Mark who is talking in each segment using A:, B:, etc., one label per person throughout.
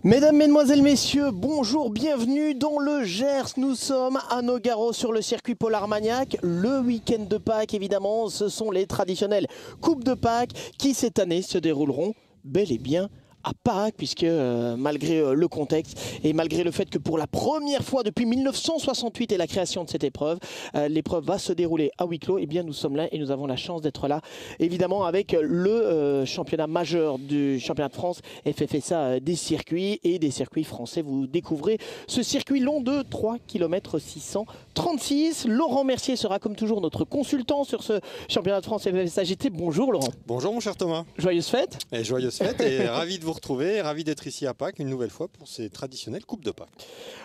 A: Mesdames, Mesdemoiselles, Messieurs, bonjour, bienvenue dans le Gers. Nous sommes à Nogaro sur le circuit Pôle Armagnac. Le week-end de Pâques, évidemment, ce sont les traditionnelles Coupes de Pâques qui cette année se dérouleront bel et bien à Pâques, puisque malgré le contexte et malgré le fait que pour la première fois depuis 1968 et la création de cette épreuve, l'épreuve va se dérouler à huis clos, et bien nous sommes là et nous avons la chance d'être là, évidemment avec le championnat majeur du championnat de France, FFSA des circuits et des circuits français. Vous découvrez ce circuit long de 3 km 636. Laurent Mercier sera comme toujours notre consultant sur ce championnat de France FFSA GT. Bonjour Laurent.
B: Bonjour mon cher Thomas.
A: Joyeuses fêtes.
B: Et joyeuses fêtes et ravi de vous retrouver, ravi d'être ici à Pâques une nouvelle fois pour ces traditionnelles Coupes de Pâques.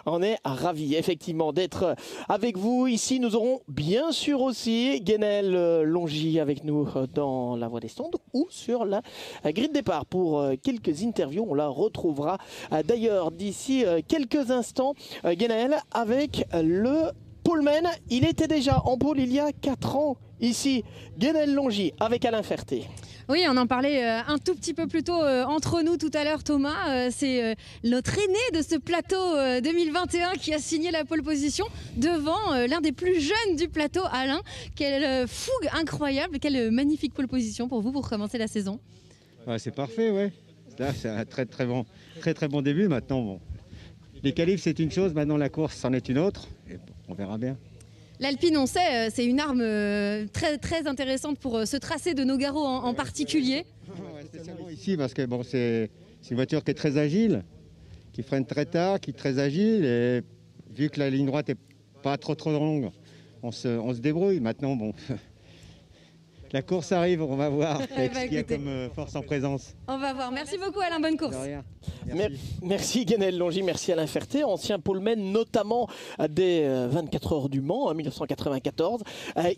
A: On est ravis effectivement d'être avec vous ici. Nous aurons bien sûr aussi Guénel Longy avec nous dans la voie des stands ou sur la grille de départ pour quelques interviews. On la retrouvera d'ailleurs d'ici quelques instants. Guénel avec le poleman. Il était déjà en pôle il y a 4 ans ici. Guénel Longy avec Alain Ferté.
C: Oui, on en parlait un tout petit peu plus tôt entre nous tout à l'heure, Thomas. C'est notre aîné de ce plateau 2021 qui a signé la pole position devant l'un des plus jeunes du plateau, Alain. Quelle fougue incroyable, quelle magnifique pole position pour vous pour commencer la saison.
D: Ouais, c'est parfait, ouais. Là, c'est un très bon début. Maintenant, bon, les qualifs c'est une chose, maintenant la course c'en est une autre. Et bon, on verra bien.
C: L'Alpine, on sait, c'est une arme très intéressante pour ce tracé de Nogaro en particulier.
D: Ouais, spécialement ici parce que bon, c'est une voiture qui est très agile, qui freine très tard, qui est très agile. Et vu que la ligne droite n'est pas trop longue, on se débrouille. Maintenant, bon, la course arrive, on va voir avec ce qu'il y a comme force en présence.
C: On va voir. Merci beaucoup Alain, bonne course.
A: Merci Guénel Longy, merci Alain Ferté, ancien poleman notamment des 24 heures du Mans en 1994.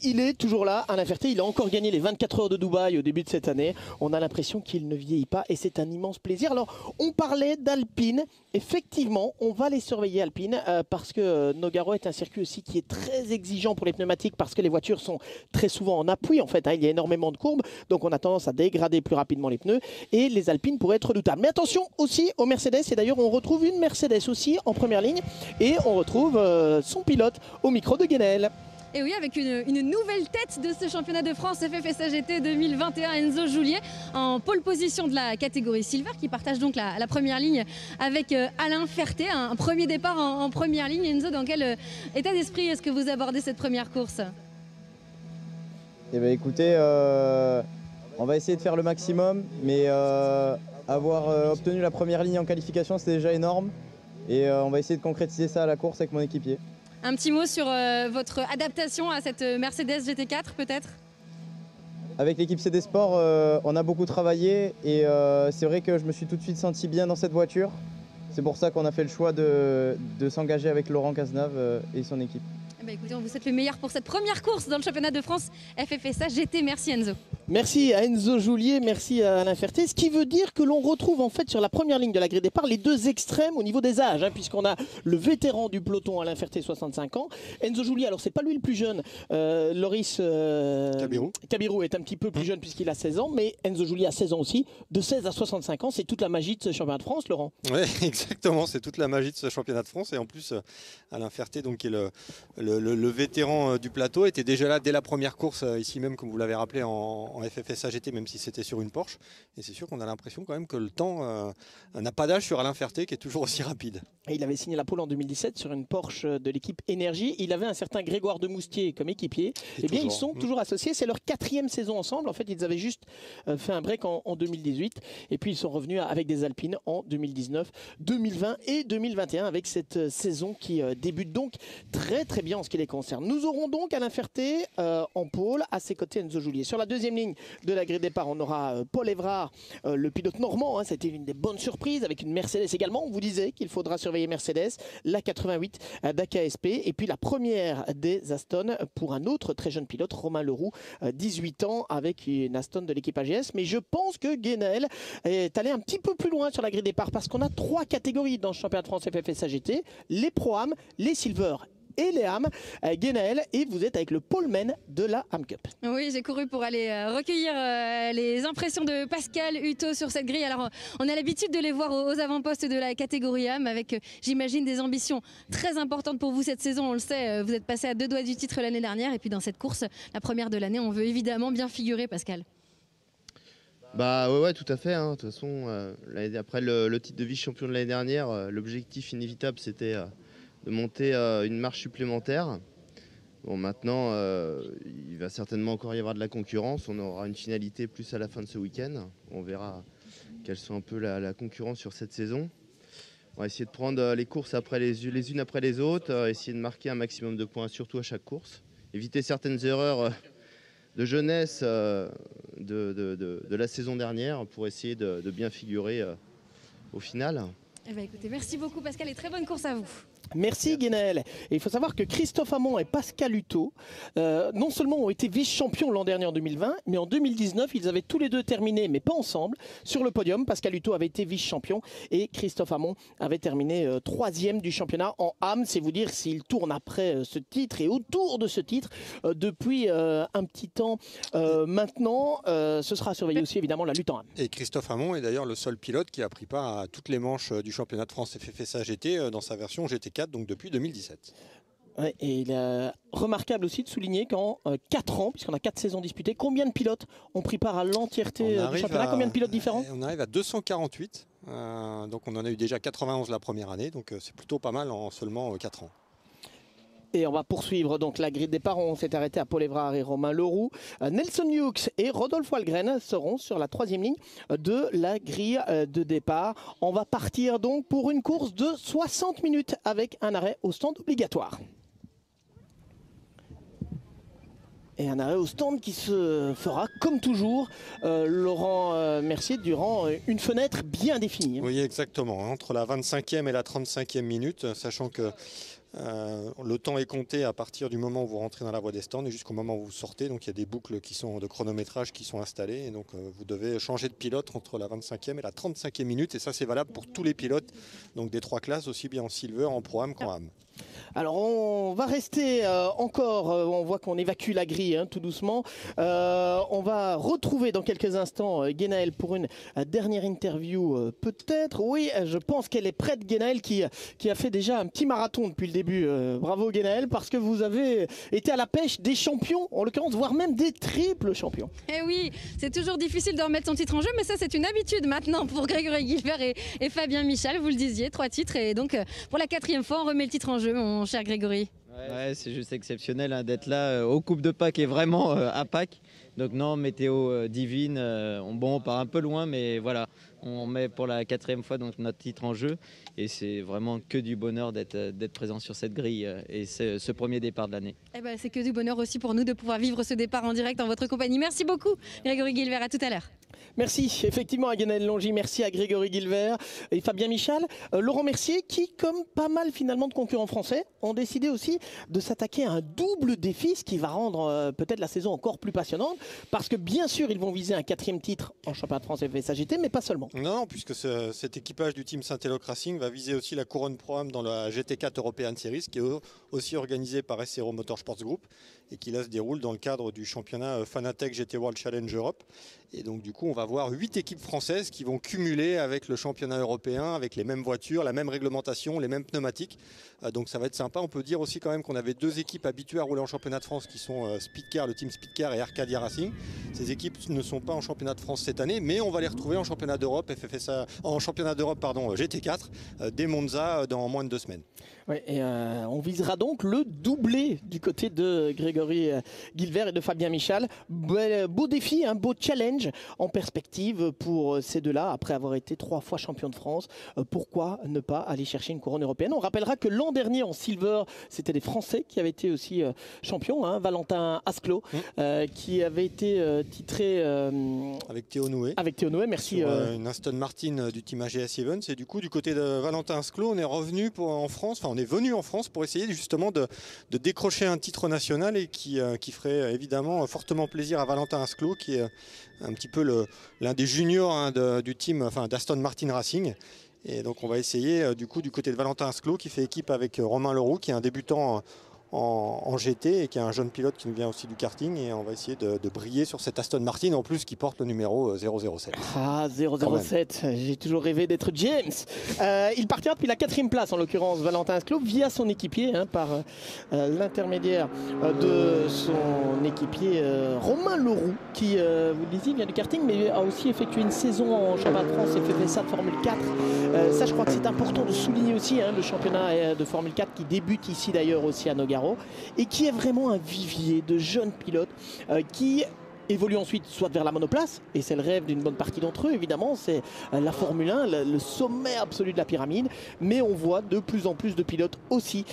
A: Il est toujours là, Alain Ferté, il a encore gagné les 24 heures de Dubaï au début de cette année. On a l'impression qu'il ne vieillit pas et c'est un immense plaisir. Alors on parlait d'Alpine, effectivement on va les surveiller Alpine parce que Nogaro est un circuit aussi qui est très exigeant pour les pneumatiques parce que les voitures sont très souvent en appui en fait, il y a énormément de courbes donc on a tendance à dégrader plus rapidement les pneus et les Alpines pourraient être redoutables. Mais attention aussi aux Mercedes, et d'ailleurs on retrouve une Mercedes aussi en première ligne et on retrouve son pilote au micro de Guénel.
C: Et oui, avec une nouvelle tête de ce championnat de France FFSA GT 2021, Enzo Julier, en pole position de la catégorie Silver, qui partage donc la première ligne avec Alain Ferté. Un premier départ en première ligne. Enzo, dans quel état d'esprit est-ce que vous abordez cette première course?
E: Eh bien écoutez, on va essayer de faire le maximum, mais avoir obtenu la première ligne en qualification, c'est déjà énorme. Et on va essayer de concrétiser ça à la course avec mon équipier.
C: Un petit mot sur votre adaptation à cette Mercedes GT4 peut-être?
E: Avec l'équipe CD Sport, on a beaucoup travaillé et c'est vrai que je me suis tout de suite senti bien dans cette voiture. C'est pour ça qu'on a fait le choix de s'engager avec Laurent Cazenave et son équipe.
C: Eh bien, écoutez, on vous souhaite le meilleur pour cette première course dans le championnat de France FFSA GT. Merci Enzo.
A: Merci à Enzo Julier, merci à Alain Ferté. Ce qui veut dire que l'on retrouve en fait sur la première ligne de la grille de départ les deux extrêmes au niveau des âges, puisqu'on a le vétéran du peloton Alain Ferté, 65 ans. Enzo Julier, alors c'est pas lui le plus jeune, Loris Cabirou est un petit peu plus jeune puisqu'il a 16 ans, mais Enzo Julier a 16 ans aussi. De 16 à 65 ans, c'est toute la magie de ce championnat de France, Laurent.
B: Oui, exactement, c'est toute la magie de ce championnat de France. Et en plus, Alain Ferté, donc, qui est le vétéran du plateau, était déjà là dès la première course, ici même, comme vous l'avez rappelé, en FFSA GT, même si c'était sur une Porsche. Et c'est sûr qu'on a l'impression quand même que le temps n'a pas d'âge sur Alain Ferté, qui est toujours aussi rapide.
A: Et il avait signé la pole en 2017 sur une Porsche de l'équipe Énergie. Il avait un certain Grégoire de Moustier comme équipier. Et bien, ils sont toujours associés. C'est leur 4e saison ensemble. En fait, ils avaient juste fait un break en 2018. Et puis, ils sont revenus avec des Alpines en 2019, 2020 et 2021 avec cette saison qui débute donc très bien en ce qui les concerne. Nous aurons donc Alain Ferté en pole, à ses côtés Enzo Julier. Sur la deuxième ligne de la grille de départ, on aura Paul Évrard, le pilote normand. C'était une des bonnes surprises avec une Mercedes également. On vous disait qu'il faudra surveiller Mercedes, la 88 d'AKSP et puis la première des Aston pour un autre très jeune pilote, Romain Leroux, 18 ans avec une Aston de l'équipe AGS. Mais je pense que Guénel est allé un petit peu plus loin sur la grille de départ parce qu'on a 3 catégories dans le championnat de France FFSA GT, les Pro-Am, les Silver et les Ham. Guénaël, et vous êtes avec le poleman de la Ham Cup.
C: Oui, j'ai couru pour aller recueillir les impressions de Pascal Hutto sur cette grille. Alors, on a l'habitude de les voir aux avant-postes de la catégorie Ham avec, j'imagine, des ambitions très importantes pour vous cette saison. On le sait, vous êtes passé à 2 doigts du titre l'année dernière. Et puis dans cette course, la première de l'année, on veut évidemment bien figurer, Pascal.
F: Bah ouais, tout à fait. De toute façon, après le titre de vice-champion de l'année dernière, l'objectif inévitable, c'était de monter une marche supplémentaire. Bon, maintenant, il va certainement encore y avoir de la concurrence. On aura une finalité plus à la fin de ce week-end. On verra quelles sont un peu la concurrence sur cette saison. On va essayer de prendre les courses après les unes après les autres, essayer de marquer un maximum de points, surtout à chaque course. Éviter certaines erreurs de jeunesse de la saison dernière pour essayer de bien figurer au final.
C: Eh ben, écoutez, merci beaucoup Pascal et très bonne course à vous.
A: Merci Guénaël. Et il faut savoir que Christophe Amont et Pascal Hutto, non seulement ont été vice-champions l'an dernier en 2020, mais en 2019, ils avaient tous les deux terminé, mais pas ensemble, sur le podium. Pascal Hutto avait été vice-champion et Christophe Amont avait terminé 3e du championnat en Ham. C'est vous dire s'il tourne après ce titre et autour de ce titre depuis un petit temps maintenant. Ce sera surveillé aussi évidemment la lutte en Ham.
B: Et Christophe Amont est d'ailleurs le seul pilote qui a pris part à toutes les manches du championnat de France FFSA GT dans sa version GT4. Donc depuis 2017.
A: Ouais, et il est remarquable aussi de souligner qu'en 4 ans, puisqu'on a 4 saisons disputées, combien de pilotes ont pris part à l'entièreté du championnat? Combien de pilotes différents?
B: On arrive à 248. Donc on en a eu déjà 91 la première année. Donc c'est plutôt pas mal en seulement 4 ans.
A: Et on va poursuivre donc la grille de départ. On s'est arrêté à Paul Évrard et Romain Leroux. Nelson Hughes et Rodolphe Walgren seront sur la 3e ligne de la grille de départ. On va partir donc pour une course de 60 minutes avec un arrêt au stand obligatoire. Et un arrêt au stand qui se fera comme toujours, Laurent Mercier, durant une fenêtre bien définie.
B: Oui, exactement. Entre la 25e et la 35e minute, sachant que le temps est compté à partir du moment où vous rentrez dans la voie des stands et jusqu'au moment où vous sortez. Donc il y a des boucles qui sont de chronométrage qui sont installées. Et donc vous devez changer de pilote entre la 25e et la 35e minute. Et ça, c'est valable pour tous les pilotes, donc des 3 classes, aussi bien en silver, en pro-am qu'en am.
A: Alors on va rester encore, on voit qu'on évacue la grille tout doucement. On va retrouver dans quelques instants Guénaël pour une dernière interview peut-être. Oui, je pense qu'elle est prête, Guénaël, qui a fait déjà un petit marathon depuis le début. Bravo Guénaël, parce que vous avez été à la pêche des champions, en l'occurrence, voire même des triples champions.
C: Eh oui, c'est toujours difficile de remettre son titre en jeu, mais ça c'est une habitude maintenant pour Grégory Guilbert et Fabien Michal, vous le disiez, 3 titres. Et donc pour la 4e fois, on remet le titre en jeu, mon cher Grégory.
G: Ouais, c'est juste exceptionnel d'être là aux Coupes de Pâques et vraiment à Pâques. Donc non, météo divine, on part un peu loin, mais voilà, on met pour la 4e fois donc notre titre en jeu. Et c'est vraiment que du bonheur d'être présent sur cette grille et ce premier départ de l'année.
C: Eh ben, c'est que du bonheur aussi pour nous de pouvoir vivre ce départ en direct en votre compagnie. Merci beaucoup Grégory Guilbert, à tout à l'heure.
A: Merci effectivement à Guénaël Longy, merci à Grégory Guilbert et Fabien Michal. Laurent Mercier qui, comme pas mal finalement de concurrents français, ont décidé aussi de s'attaquer à un double défi, ce qui va rendre peut-être la saison encore plus passionnante, parce que bien sûr ils vont viser un 4e titre en championnat de France FFSA GT, mais pas seulement.
B: Non, puisque cet équipage du team Saint-Eloque Racing va viser aussi la couronne Pro-Am dans la GT4 European Series, qui est aussi organisée par SRO Motorsports Group et qui là se déroule dans le cadre du championnat Fanatec GT World Challenge Europe. Et donc du coup on va voir 8 équipes françaises qui vont cumuler avec le championnat européen, avec les mêmes voitures, la même réglementation, les mêmes pneumatiques. Donc ça va être sympa. On peut dire aussi quand même qu'on avait 2 équipes habituées à rouler en championnat de France qui sont Speedcar, le team Speedcar et Arcadia Racing. Ces équipes ne sont pas en championnat de France cette année, mais on va les retrouver en championnat d'Europe, en championnat d'Europe GT4 dès Monza dans moins de 2 semaines.
A: Ouais, et on visera donc le doublé du côté de Grégory Guilbert et de Fabien Michal. Beau défi, un beau challenge en perspective pour ces deux-là, après avoir été 3 fois champion de France. Pourquoi ne pas aller chercher une couronne européenne? On rappellera que l'an dernier en silver, c'était des Français qui avaient été aussi champions. Valentin Asclot, qui avait été titré
B: avec Théo Noué.
A: Avec Théo Noué, merci.
B: Sur une Aston Martin du team AGS Events. Et du coup, du côté de Valentin Asclot, on est revenu on est venu en France pour essayer justement de décrocher un titre national et qui ferait évidemment fortement plaisir à Valentin Asclot, qui est un petit peu l'un des juniors du team d'Aston Martin Racing. Et donc on va essayer du coup du côté de Valentin Asclot qui fait équipe avec Romain Leroux qui est un débutant en GT et qui est un jeune pilote qui nous vient aussi du karting, et on va essayer de briller sur cette Aston Martin en plus qui porte le numéro 007.
A: Ah, 007, j'ai toujours rêvé d'être James. Il partira depuis la 4e place en l'occurrence, Valentin Asclot, via son équipier, par l'intermédiaire de son équipier Romain Leroux qui, vous le disiez, vient du karting mais a aussi effectué une saison en championnat de France et fait ça de Formule 4. Ça je crois que c'est important de souligner aussi, le championnat de Formule 4 qui débute ici d'ailleurs aussi à Nogaro, et qui est vraiment un vivier de jeunes pilotes qui évoluent ensuite soit vers la monoplace, et c'est le rêve d'une bonne partie d'entre eux évidemment, c'est la Formule 1, le sommet absolu de la pyramide, mais on voit de plus en plus de pilotes aussi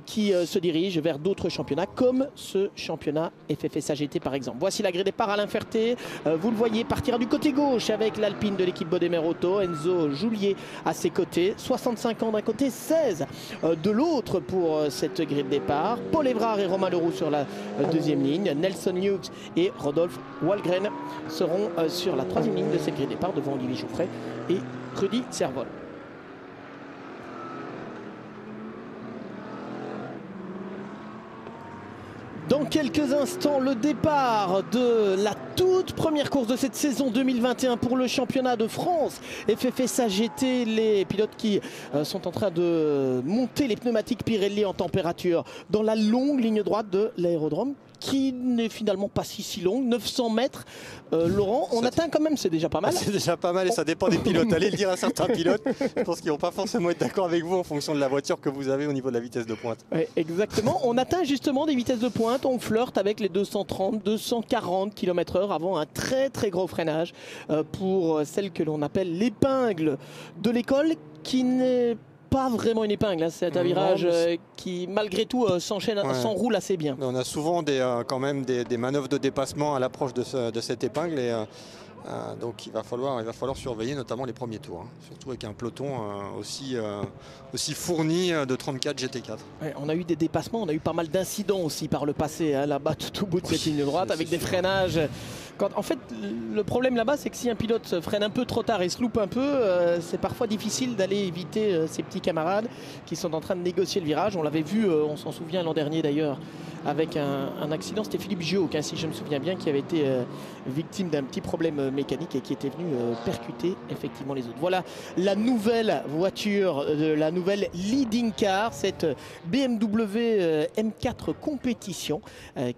A: qui se dirigent vers d'autres championnats comme ce championnat FFSA GT par exemple. Voici la grille départ. Alain Ferté, vous le voyez, partira du côté gauche avec l'Alpine de l'équipe Bodemer Auto, Enzo Joulier à ses côtés, 65 ans d'un côté, 16 de l'autre pour cette grille de départ. Paul Évrard et Romain Leroux sur la 2e ligne, Nelson Hughes et Rodolphe Walgren seront sur la 3e ligne de cette grille de départ devant Olivier Jouffret et Rudy Servol. Dans quelques instants, le départ de la toute première course de cette saison 2021 pour le championnat de France FFSA GT. Les pilotes qui sont en train de monter les pneumatiques Pirelli en température dans la longue ligne droite de l'aérodrome, qui n'est finalement pas si longue, 900 mètres. Laurent, on atteint quand même, c'est déjà pas mal.
B: C'est déjà pas mal et ça dépend des pilotes. Allez le dire à certains pilotes, je pense qu'ils vont pas forcément être d'accord avec vous en fonction de la voiture que vous avez au niveau de la vitesse de pointe.
A: Ouais, exactement, on atteint justement des vitesses de pointe, on flirte avec les 230, 240 km/h avant un très gros freinage pour celle que l'on appelle l'épingle de l'école, qui n'est pas vraiment une épingle, c'est un virage qui malgré tout s'enroule assez bien.
B: Mais on a souvent quand même des manœuvres de dépassement à l'approche de cette épingle, et donc il va falloir surveiller notamment les premiers tours, surtout avec un peloton aussi fourni de 34 GT4.
A: Ouais, on a eu des dépassements, on a eu pas mal d'incidents aussi par le passé, là-bas tout au bout de cette ligne droite, avec des freinages. En fait, le problème là-bas, c'est que si un pilote freine un peu trop tard et se loupe un peu, c'est parfois difficile d'aller éviter ses petits camarades qui sont en train de négocier le virage. On l'avait vu, on s'en souvient l'an dernier d'ailleurs, avec un accident. C'était Philippe Gioc, si je me souviens bien, qui avait été victime d'un petit problème mécanique et qui était venu percuter effectivement les autres. Voilà la nouvelle voiture, la nouvelle leading car, cette BMW M4 Compétition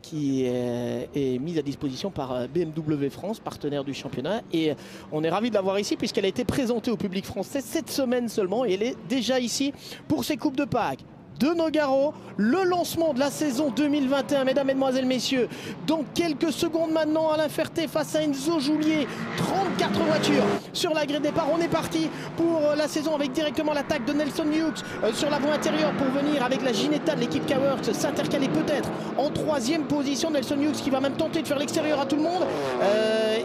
A: qui est mise à disposition par BMW France, partenaire du championnat, et on est ravis de la voir ici puisqu'elle a été présentée au public français cette semaine seulement, et elle est déjà ici pour ses Coupes de Pâques de Nogaro, le lancement de la saison 2021, mesdames, mesdemoiselles, messieurs. Dans quelques secondes maintenant, Alain Ferté face à Enzo Joulier, 34 voitures sur la grille de départ. On est parti pour la saison avec directement l'attaque de Nelson Hughes sur la voie intérieure pour venir avec la Ginetta de l'équipe K-Works s'intercaler peut-être en 3e position. Nelson Hughes qui va même tenter de faire l'extérieur à tout le monde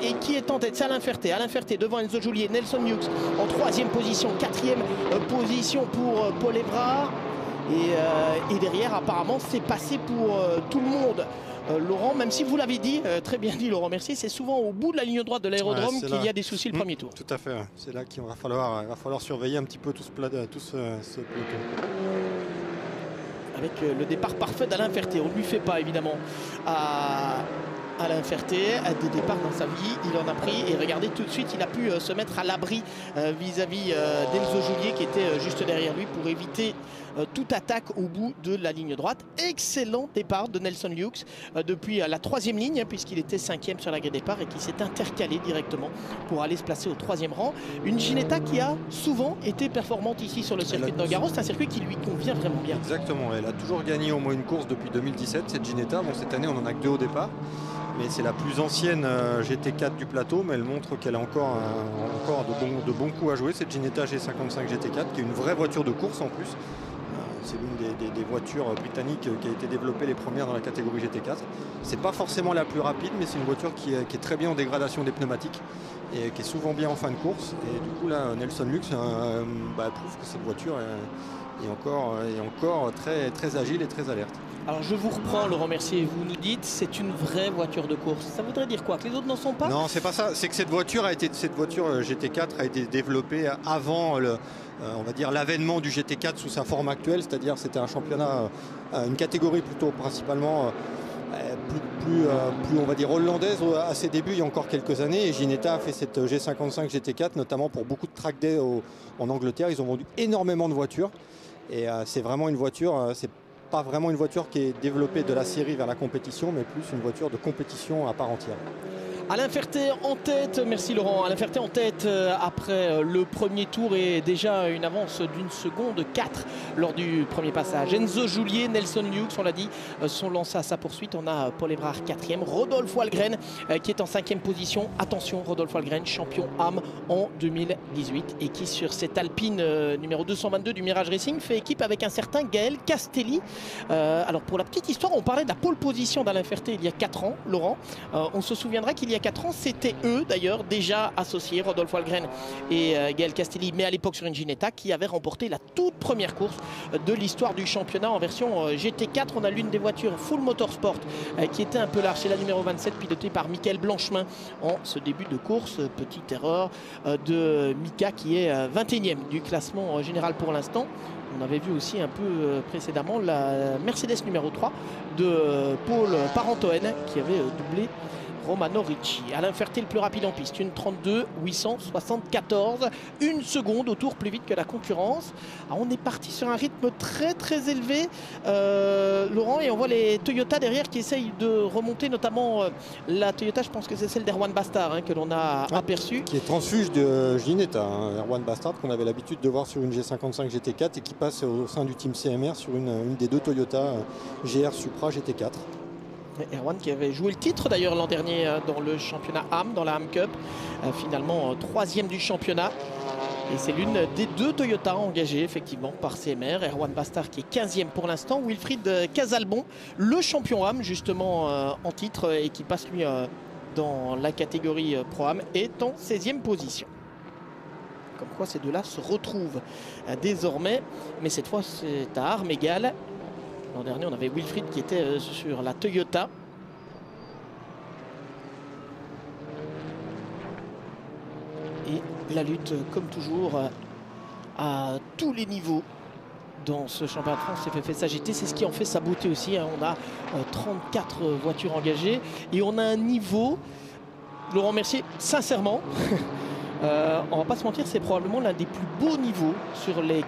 A: et qui est en tête, c'est Alain Ferté. Alain Ferté devant Enzo Joulier, Nelson Hughes en 3e position, 4e position pour Paul Évrard. Et derrière, apparemment, c'est passé pour tout le monde. Laurent, même si vous l'avez dit, très bien dit Laurent, merci, c'est souvent au bout de la ligne droite de l'aérodrome qu'il y a des soucis le premier tour.
B: Tout à fait, c'est là qu'il va falloir surveiller un petit peu tout ce peloton.
A: Avec le départ parfait d'Alain Ferté, on ne lui fait pas évidemment à Alain Ferté, des départs dans sa vie, il en a pris, et regardez tout de suite, il a pu se mettre à l'abri vis-à-vis d'Enzo Joulier qui était juste derrière lui pour éviter toute attaque au bout de la ligne droite. Excellent départ de Nelson Hughes depuis la 3e ligne, puisqu'il était 5e sur la grille départ et qui s'est intercalé directement pour aller se placer au 3e rang. Une Ginetta qui a souvent été performante ici sur le circuit de Nogaro, c'est un circuit qui lui convient vraiment bien.
B: Exactement, elle a toujours gagné au moins une course depuis 2017, cette Ginetta. Bon, cette année on en a que 2 au départ, mais c'est la plus ancienne GT4 du plateau, mais elle montre qu'elle a encore de bons coups à jouer, cette Ginetta G55 GT4, qui est une vraie voiture de course en plus. C'est l'une des voitures britanniques qui a été développée les premières dans la catégorie GT4. C'est pas forcément la plus rapide, mais c'est une voiture qui est très bien en dégradation des pneumatiques et qui est souvent bien en fin de course. Et du coup là, Nelson Hughes prouve que cette voiture est encore très agile et très alerte.
A: Alors je vous reprends, Laurent Mercier, vous nous dites c'est une vraie voiture de course. Ça voudrait dire quoi? Que les autres n'en sont pas?
B: Non, c'est pas ça. C'est que cette voiture GT4 a été développée avant on va dire l'avènement du GT4 sous sa forme actuelle, c'est-à-dire c'était un championnat, une catégorie plutôt principalement plus on va dire hollandaise à ses débuts il y a encore quelques années, et Ginetta a fait cette G55 GT4 notamment pour beaucoup de track day en Angleterre. Ils ont vendu énormément de voitures et c'est vraiment une voiture, c'est pas vraiment une voiture qui est développée de la série vers la compétition, mais plus une voiture de compétition à part entière.
A: Alain Ferté en tête, merci Laurent. Alain Ferté en tête après le premier tour et déjà une avance d'une seconde 4 lors du premier passage. Enzo Julier, Nelson Hughes, on l'a dit, sont lancés à sa poursuite. On a Paul Ebrard 4e, Rodolphe Walgren qui est en 5e position. Attention, Rodolphe Walgren, champion AM en 2018 et qui sur cette Alpine numéro 222 du Mirage Racing fait équipe avec un certain Gaël Castelli. Alors pour la petite histoire, on parlait de la pole position d'Alain Ferté il y a 4 ans, Laurent. On se souviendra qu'il y a 4 ans, c'était eux d'ailleurs déjà associés, Rodolphe Walgren et Gaël Castelli, mais à l'époque sur une Ginetta, qui avait remporté la toute première course de l'histoire du championnat en version GT4. On a l'une des voitures Full Motorsport qui était un peu large, c'est la numéro 27 pilotée par Michael Blanchemin en ce début de course. Petite erreur de Mika qui est 21e du classement général pour l'instant. On avait vu aussi un peu précédemment la Mercedes numéro 3 de Paul Parentoen qui avait doublé Romano Ricci. Alain Ferté le plus rapide en piste, une 32 874, une seconde au tour plus vite que la concurrence. Alors on est parti sur un rythme très très élevé, Laurent, et on voit les Toyota derrière qui essayent de remonter, notamment la Toyota, je pense que c'est celle d'Erwan Bastard que l'on a aperçue.
B: Qui est transfuge de Ginetta, Erwan Bastard, qu'on avait l'habitude de voir sur une G55 GT4 et qui passe au sein du team CMR sur une des deux Toyota GR Supra GT4.
A: Erwan qui avait joué le titre d'ailleurs l'an dernier dans le championnat AM, dans la AM Cup, finalement 3e du championnat. Et c'est l'une des deux Toyota engagées effectivement par CMR. Erwan Bastard qui est 15e pour l'instant. Wilfried Casalbon, le champion AM justement en titre et qui passe lui dans la catégorie Pro AM, est en 16e position. Comme quoi ces deux-là se retrouvent désormais, mais cette fois c'est à armes égales. L'an dernier, on avait Wilfried qui était sur la Toyota. Et la lutte, comme toujours, à tous les niveaux dans ce championnat de France FFSA GT. C'est ce qui en fait sa beauté aussi. On a 34 voitures engagées et on a un niveau, Laurent Mercier, sincèrement, on va pas se mentir, c'est probablement l'un des plus beaux niveaux sur les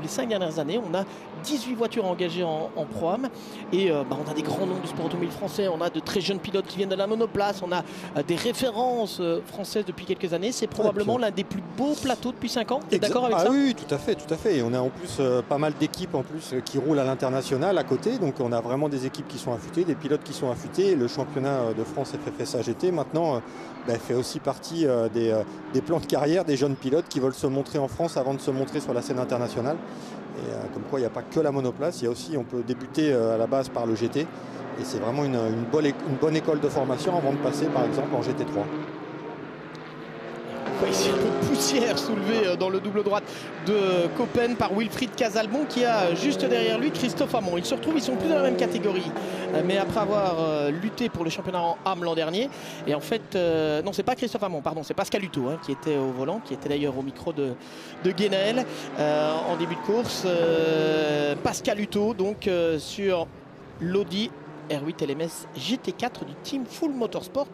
A: 5 dernières années. On a 18 voitures engagées en Pro-Am et on a des grands noms du sport automobile français. On a de très jeunes pilotes qui viennent de la monoplace. On a des références françaises depuis quelques années. C'est probablement l'un des plus beaux plateaux depuis 5 ans. Tu es d'accord avec ça?
B: Oui, tout à fait. Et on a en plus pas mal d'équipes en plus qui roulent à l'international à côté. Donc on a vraiment des équipes qui sont affûtées, des pilotes qui sont affûtés. Et le championnat de France FFSA GT maintenant fait aussi partie des plans de carrière des jeunes pilotes qui veulent se montrer en France avant de se montrer sur la scène internationale. Et comme quoi il n'y a pas que la monoplace, il y a aussi, on peut débuter à la base par le GT. Et c'est vraiment une bonne école de formation avant de passer par exemple en GT3.
A: Ici un peu de poussière soulevée dans le double droite de Coppen par Wilfried Casalbon qui a juste derrière lui Christophe Amon. Ils se retrouvent, ils sont plus dans la même catégorie, mais après avoir lutté pour le championnat en AM l'an dernier. Et en fait, non, c'est pas Christophe Amon, pardon, c'est Pascal Hutto qui était au volant, qui était d'ailleurs au micro de Guénaël en début de course. Pascal Hutto donc sur l'Audi R8 LMS GT4 du team Full Motorsport,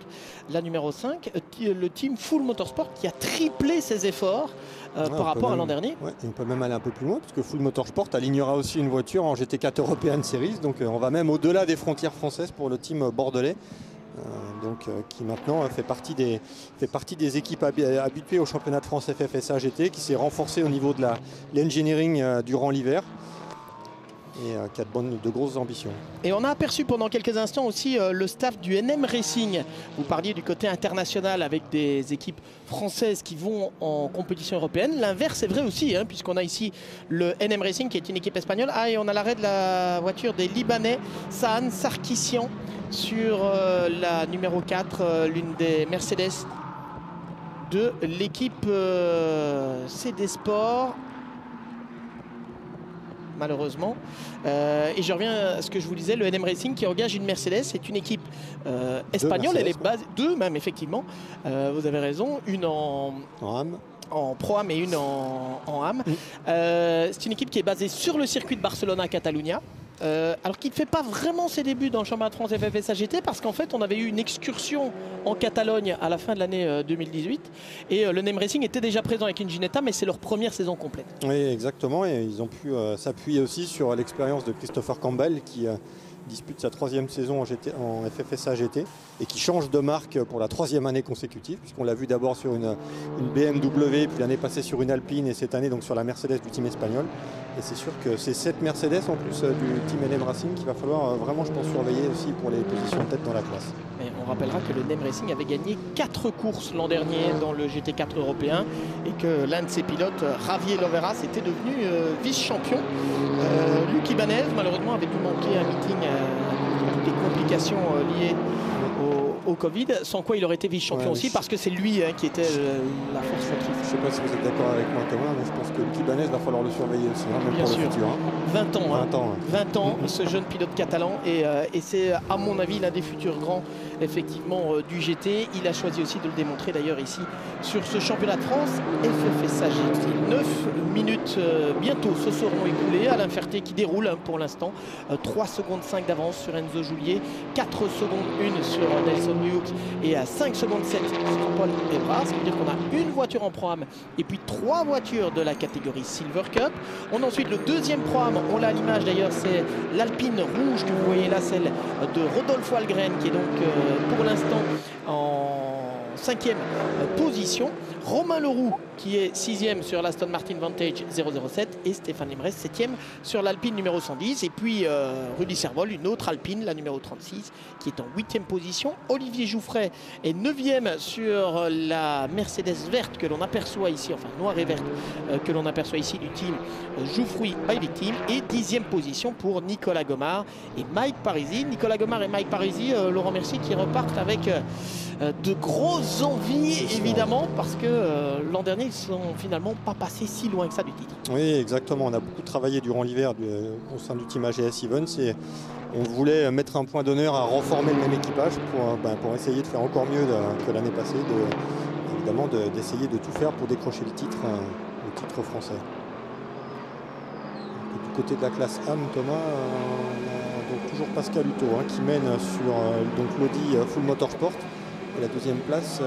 A: la numéro 5, le team Full Motorsport qui a triplé ses efforts par rapport à l'an dernier.
B: Ouais, on peut même aller un peu plus loin parce que Full Motorsport alignera aussi une voiture en GT4 European Series, donc on va même au-delà des frontières françaises pour le team bordelais. Qui maintenant fait partie des équipes habituées au championnat de France FFSA GT, qui s'est renforcé au niveau de l'engineering durant l'hiver. Et qui a de grosses ambitions.
A: Et on a aperçu pendant quelques instants aussi le staff du NM Racing. Vous parliez du côté international avec des équipes françaises qui vont en compétition européenne. L'inverse est vrai aussi, puisqu'on a ici le NM Racing qui est une équipe espagnole. Et on a l'arrêt de la voiture des Libanais, Saan Sarkissian, sur la numéro 4, l'une des Mercedes de l'équipe CD Sport. malheureusement. Et je reviens à ce que je vous disais, le NM Racing qui engage une Mercedes, c'est une équipe espagnole, elle est basée, deux même effectivement, vous avez raison, une en Pro-Am et une en Am. C'est une équipe qui est basée sur le circuit de Barcelona-Catalunya. Alors qu'il ne fait pas vraiment ses débuts dans le championnat de France FFS AGT parce qu'en fait on avait eu une excursion en Catalogne à la fin de l'année 2018 et le NM Racing était déjà présent avec une Ginetta, mais c'est leur première saison complète.
B: Oui, exactement, et ils ont pu s'appuyer aussi sur l'expérience de Christopher Campbell qui dispute sa 3e saison en FFS AGT et qui change de marque pour la 3e année consécutive, puisqu'on l'a vu d'abord sur une BMW, puis l'année passée sur une Alpine et cette année donc sur la Mercedes du team espagnol. Et c'est sûr que c'est cette Mercedes en plus du team NM Racing qu'il va falloir vraiment, je pense, surveiller aussi pour les positions de tête dans la classe.
A: Et on rappellera que le NM Racing avait gagné 4 courses l'an dernier dans le GT4 européen et que l'un de ses pilotes, Javier Loveras, était devenu vice-champion. Luc Ibanez, malheureusement, avait dû manquer un meeting à toutes les complications liées au Covid, sans quoi il aurait été vice-champion aussi, parce que c'est lui qui était la force motrice.
B: Je ne sais pas si vous êtes d'accord avec moi, Thomas, mais je pense que Luc Ibanez va falloir le surveiller aussi, même
A: bien
B: pour
A: sûr.
B: le futur.
A: 20 ans, ce jeune pilote catalan, et c'est à mon avis l'un des futurs grands effectivement du GT. Il a choisi aussi de le démontrer d'ailleurs ici sur ce championnat de France FFS AGT. 9 minutes bientôt se seront écoulées. Alain Ferté qui déroule pour l'instant, 3 secondes 5 d'avance sur Enzo Julier, 4 secondes 1 sur Nelson Hughes et à 5 secondes 7 sur Paul Ebra. Ça veut dire qu'on a une voiture en Pro-Am et puis 3 voitures de la catégorie Silver Cup. On a ensuite le deuxième Pro-Am, on l'a à l'image d'ailleurs, c'est l'Alpine rouge que vous voyez là, celle de Rodolphe Walgren qui est donc pour l'instant en 5e position. Romain Leroux qui est 6e sur l'Aston Martin Vantage 007 et Stéphane Lemrez 7e sur l'Alpine numéro 110. Et puis Rudy Servol, une autre Alpine, la numéro 36, qui est en 8e position. Olivier Jouffret est 9e sur la Mercedes verte que l'on aperçoit ici, enfin noire et verte, que l'on aperçoit ici du team Jouffroy Bike Team. Et 10e position pour Nicolas Gomard et Mike Parisi. Nicolas Gomard et Mike Parisi, Laurent Mercier, qui repartent avec de grosses envies évidemment, parce que l'an dernier ils sont finalement pas passés si loin que ça du titre.
B: Oui, exactement, on a beaucoup travaillé durant l'hiver au sein du team AGS Events et on voulait mettre un point d'honneur à reformer le même équipage pour essayer de faire encore mieux que l'année passée, évidemment d'essayer de tout faire pour décrocher le titre français. Et du côté de la classe AM, Thomas, on a donc toujours Pascal Hutto qui mène sur donc l'Audi Full Motorsport. Et la deuxième place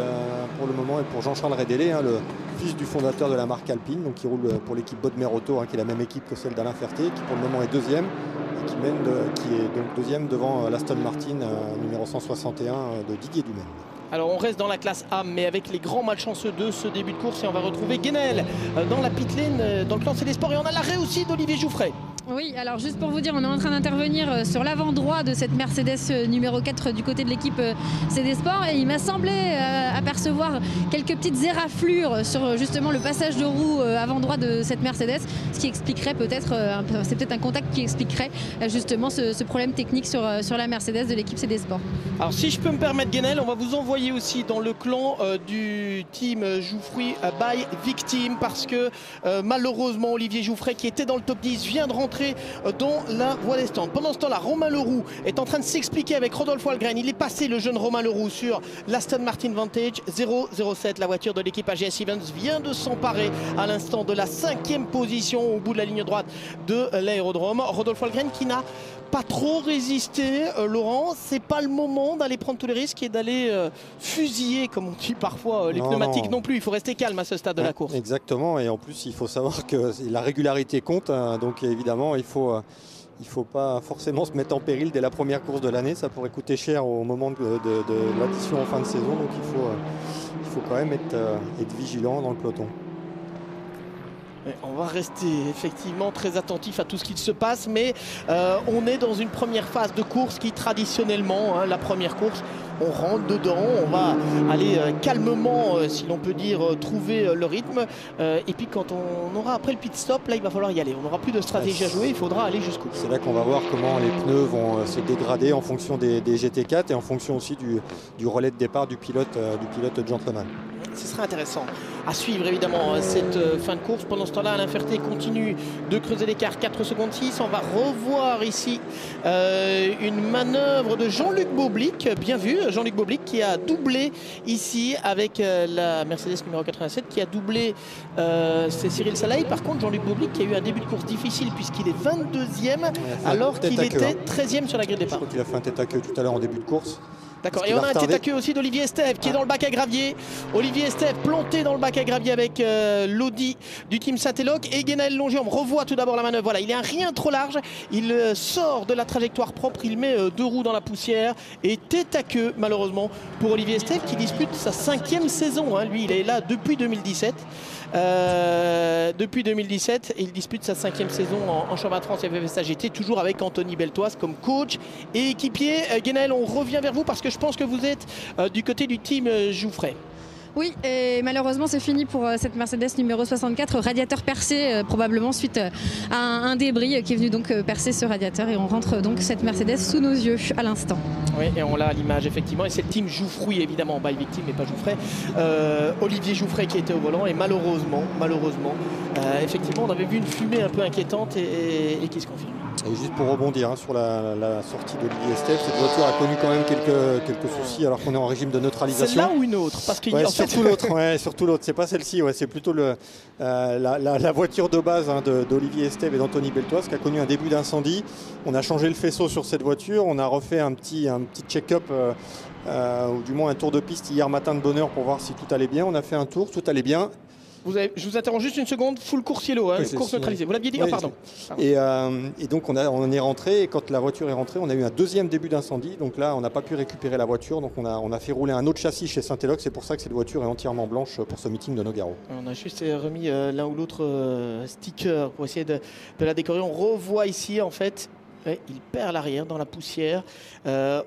B: pour le moment est pour Jean-Charles Redélé, le fils du fondateur de la marque Alpine, donc qui roule pour l'équipe Bodmer Auto, qui est la même équipe que celle d'Alain Ferté, qui pour le moment est deuxième, et qui est donc deuxième devant l'Aston Martin numéro 161 de Didier Dumaine.
A: Alors on reste dans la classe A, mais avec les grands malchanceux de ce début de course, et on va retrouver Guenel dans la pit lane, dans le clan CD Sport, et on a l'arrêt aussi d'Olivier Jouffret.
C: Oui, alors juste pour vous dire, on est en train d'intervenir sur l'avant droit de cette Mercedes numéro 4 du côté de l'équipe CD Sport, et il m'a semblé apercevoir quelques petites éraflures sur justement le passage de roue avant droit de cette Mercedes, ce qui expliquerait peut-être, c'est peut-être un contact qui expliquerait justement ce problème technique sur la Mercedes de l'équipe CD Sport.
A: Alors si je peux me permettre, Guenel, on va vous envoyer aussi dans le clan du team Jouffroy by Victime, parce que malheureusement Olivier Jouffret, qui était dans le top 10, vient de rentrer dans la voie des stands. Pendant ce temps-là, Romain Leroux est en train de s'expliquer avec Rodolphe Walgren. Il est passé, le jeune Romain Leroux, sur l'Aston Martin Vantage 007. La voiture de l'équipe AGS Events vient de s'emparer à l'instant de la 5e position au bout de la ligne droite de l'aérodrome. Rodolphe Walgren qui n'a pas trop résisté. Laurent, c'est pas le moment d'aller prendre tous les risques et d'aller fusiller, comme on dit parfois, les pneumatiques non plus. Il faut rester calme à ce stade de la course.
B: Exactement, et en plus il faut savoir que la régularité compte, donc évidemment il faut pas forcément se mettre en péril dès la première course de l'année. Ça pourrait coûter cher au moment de l'addition en fin de saison, donc il faut quand même être vigilant dans le peloton.
A: On va rester effectivement très attentif à tout ce qui se passe, mais on est dans une première phase de course qui traditionnellement, la première course, on rentre dedans, on va aller calmement, si l'on peut dire, trouver le rythme. Et puis quand on aura après le pit stop, là il va falloir y aller. On n'aura plus de stratégie à jouer, il faudra aller jusqu'au bout.
B: C'est là qu'on va voir comment les pneus vont se dégrader en fonction des GT4 et en fonction aussi du relais de départ du pilote gentleman.
A: ce sera intéressant à suivre évidemment cette fin de course. Pendant ce temps-là, Alain Ferté continue de creuser l'écart, 4 secondes 6. On va revoir ici une manœuvre de Jean-Luc Boblic, bien vu, Jean-Luc Boblic qui a doublé ici avec la Mercedes numéro 87, qui a doublé c'est Cyril Salaï. Par contre, Jean-Luc Boblic qui a eu un début de course difficile puisqu'il est 22e alors qu'il était 13e sur la grille de départ.
B: Je crois qu'il a fait un tête à queue tout à l'heure en début de course.
A: D'accord, et on a un tête à queue aussi d'Olivier Estève qui est dans le bac à gravier. Olivier Estève planté dans le bac à gravier avec l'Audi du team Saint-Éloque. Et Guénaël Longier, on revoit tout d'abord la manœuvre. Voilà, il est un rien trop large. Il sort de la trajectoire propre. Il met 2 roues dans la poussière. Et tête à queue, malheureusement, pour Olivier Estève qui dispute sa 5e saison. Hein. Lui, il est là depuis 2017. Depuis 2017, il dispute sa 5e saison en championnat de France FFS AGT, toujours avec Anthony Beltoise comme coach et équipier. Guénaël, on revient vers vous parce que je pense que vous êtes du côté du team Jouffret.
C: Oui, et malheureusement c'est fini pour cette Mercedes numéro 64, radiateur percé probablement suite à un débris qui est venu donc percer ce radiateur, et on rentre donc cette Mercedes sous nos yeux à l'instant.
A: Oui, et on l'a à l'image effectivement, et c'est le team Jouffrouille évidemment, by Victime et pas Jouffret. Olivier Jouffret qui était au volant, et malheureusement, effectivement on avait vu une fumée un peu inquiétante et qui se confirme.
B: Et juste pour rebondir sur la sortie d'Olivier Estève, cette voiture a connu quand même quelques soucis alors qu'on est en régime de neutralisation.
A: Celle-là ou une autre? Parce qu'il
B: surtout l'autre, surtout l'autre. C'est pas celle-ci, c'est plutôt la voiture de base d'Olivier Estève et d'Anthony Beltoise qui a connu un début d'incendie. On a changé le faisceau sur cette voiture, on a refait un petit check-up ou du moins un tour de piste hier matin de bonne heure pour voir si tout allait bien. On a fait un tour, tout allait bien.
A: Je vous interromps juste une seconde, full course yellow, course neutralisée. Vous l'aviez dit? Pardon.
B: Et donc on est rentré, et quand la voiture est rentrée, on a eu un deuxième début d'incendie. Donc là, on n'a pas pu récupérer la voiture. Donc on a fait rouler un autre châssis chez Saint-Éloque. C'est pour ça que cette voiture est entièrement blanche pour ce meeting de Nogaro.
A: On a juste remis l'un ou l'autre sticker pour essayer de la décorer. On revoit ici, en fait, il perd l'arrière dans la poussière.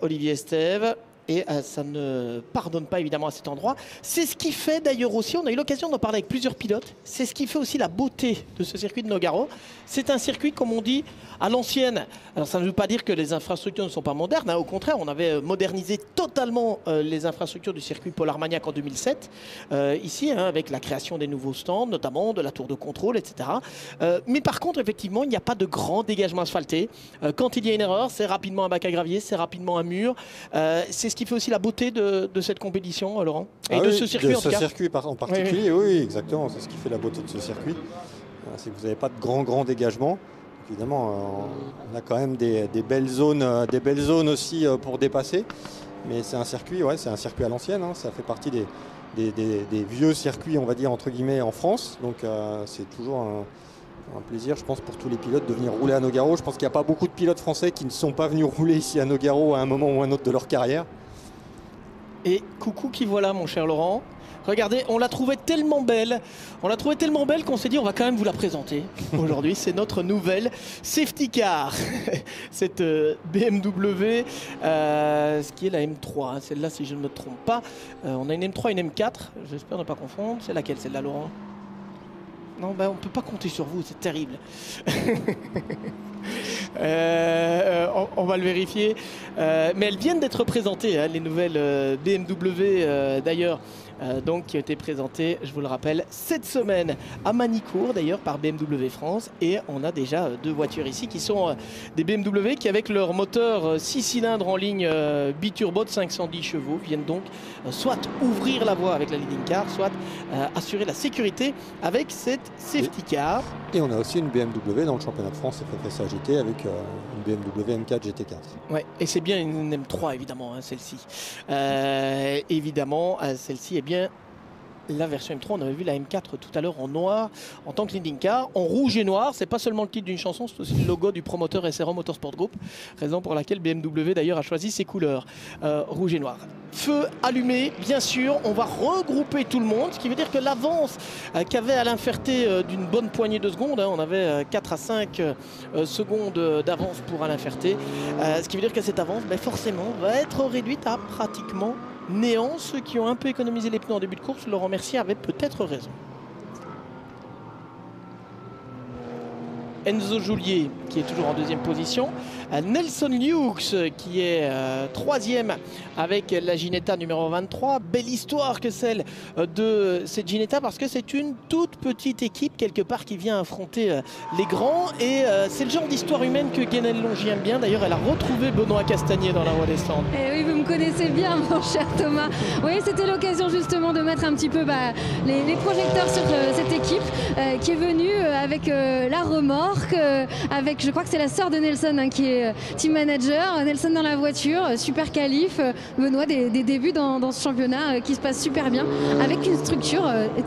A: Olivier Estève. Et ça ne pardonne pas évidemment à cet endroit. C'est ce qui fait d'ailleurs aussi, on a eu l'occasion d'en parler avec plusieurs pilotes, c'est ce qui fait aussi la beauté de ce circuit de Nogaro. C'est un circuit, comme on dit, à l'ancienne. Alors ça ne veut pas dire que les infrastructures ne sont pas modernes, au contraire, on avait modernisé totalement les infrastructures du circuit Polarmagnac en 2007, ici, avec la création des nouveaux stands, notamment de la tour de contrôle, etc. Mais par contre, effectivement, il n'y a pas de grand dégagement asphalté. Quand il y a une erreur, c'est rapidement un bac à gravier, c'est rapidement un mur. C'est ce qui fait aussi la beauté de cette compétition, Laurent, et de ce circuit en tout cas.
B: De ce circuit en particulier, oui, exactement. C'est ce qui fait la beauté de ce circuit. C'est que vous n'avez pas de grand dégagement. Évidemment, on a quand même des belles zones aussi pour dépasser. Mais c'est un circuit, c'est un circuit à l'ancienne. Ça fait partie des vieux circuits, on va dire entre guillemets, en France. Donc c'est toujours un plaisir, je pense, pour tous les pilotes de venir rouler à Nogaro. Je pense qu'il n'y a pas beaucoup de pilotes français qui ne sont pas venus rouler ici à Nogaro à un moment ou un autre de leur carrière.
A: Et coucou qui voilà, mon cher Laurent. Regardez, on l'a trouvée tellement belle. Qu'on s'est dit on va quand même vous la présenter aujourd'hui. C'est notre nouvelle safety car. Cette BMW, ce qui est la M3. Celle-là, si je ne me trompe pas. On a une M3 et une M4. J'espère ne pas confondre. C'est laquelle, celle-là, Laurent? Non, on ne peut pas compter sur vous, c'est terrible. On va le vérifier. Mais elles viennent d'être présentées, les nouvelles BMW d'ailleurs. Donc, qui a été présenté, je vous le rappelle, cette semaine à Manicourt d'ailleurs par BMW France, et on a déjà 2 voitures ici qui sont des BMW qui, avec leur moteur 6 cylindres en ligne biturbo de 510 chevaux, viennent donc soit ouvrir la voie avec la leading car, soit assurer la sécurité avec cette safety car.
B: Et on a aussi une BMW dans le championnat de France FFS AGT avec une BMW M4 GT4.
A: Ouais, et c'est bien une M3 évidemment, celle-ci. Évidemment, celle-ci est bien la version M3. On avait vu la M4 tout à l'heure en noir en tant que leading car, en rouge et noir. C'est pas seulement le titre d'une chanson, c'est aussi le logo du promoteur SRO Motorsport Group, raison pour laquelle BMW d'ailleurs a choisi ses couleurs rouge et noir. Feu allumé, bien sûr, on va regrouper tout le monde, ce qui veut dire que l'avance qu'avait Alain Ferté d'une bonne poignée de secondes, on avait 4 à 5 secondes d'avance pour Alain Ferté, ce qui veut dire que cette avance forcément va être réduite à pratiquement néant. Ceux qui ont un peu économisé les pneus en début de course, Laurent Mercier avait peut-être raison. Enzo Joulier qui est toujours en deuxième position. Nelson Hughes qui est troisième avec la Ginetta numéro 23. Belle histoire que celle de cette Ginetta parce que c'est une toute petite équipe quelque part qui vient affronter les grands et c'est le genre d'histoire humaine que Guénelle Longy aime bien. D'ailleurs elle a retrouvé Benoît Castagnier dans la Voie des Stands.
C: Et oui, vous me connaissez bien mon cher Thomas. Oui, c'était l'occasion justement de mettre un petit peu les projecteurs sur cette équipe qui est venue avec la remorque, avec je crois que c'est la sœur de Nelson hein, qui est team manager. Nelson dans la voiture, super qualif. Benoît, des débuts dans ce championnat qui se passe super bien, avec une structure,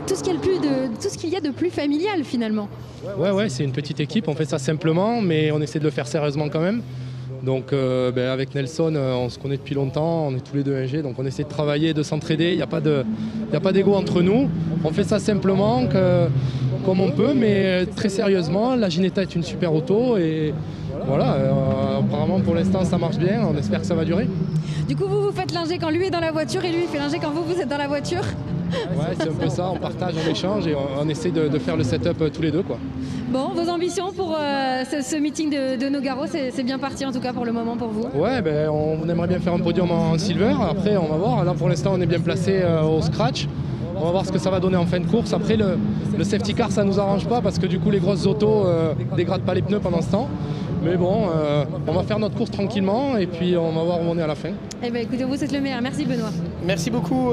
C: tout ce qu'il y a de plus familial finalement.
H: Ouais, c'est une petite équipe, on fait ça simplement, mais on essaie de le faire sérieusement quand même. Donc avec Nelson, on se connaît depuis longtemps, on est tous les deux ingés, donc on essaie de travailler, de s'entraider, il n'y a pas d'ego entre nous. On fait ça simplement, comme on peut, mais très sérieusement. La Ginetta est une super auto et voilà, apparemment pour l'instant ça marche bien, on espère que ça va durer.
C: Du coup vous faites l'ingé quand lui est dans la voiture et lui il fait l'ingé quand vous êtes dans la voiture?
H: Ouais, c'est un peu ça, on partage, on échange et on essaie de faire le setup tous les deux, quoi.
C: Bon, vos ambitions pour ce meeting de Nogaro, c'est bien parti en tout cas pour le moment pour vous?
H: Ouais, on aimerait bien faire un podium en silver, après on va voir. Là pour l'instant on est bien placé au scratch. On va voir ce que ça va donner en fin de course. Après le safety car ça nous arrange pas parce que du coup les grosses autos dégradent pas les pneus pendant ce temps. Mais bon, on va faire notre course tranquillement et puis on va voir où on est à la fin.
C: Eh bien écoutez, vous êtes le meilleur. Merci Benoît.
A: Merci beaucoup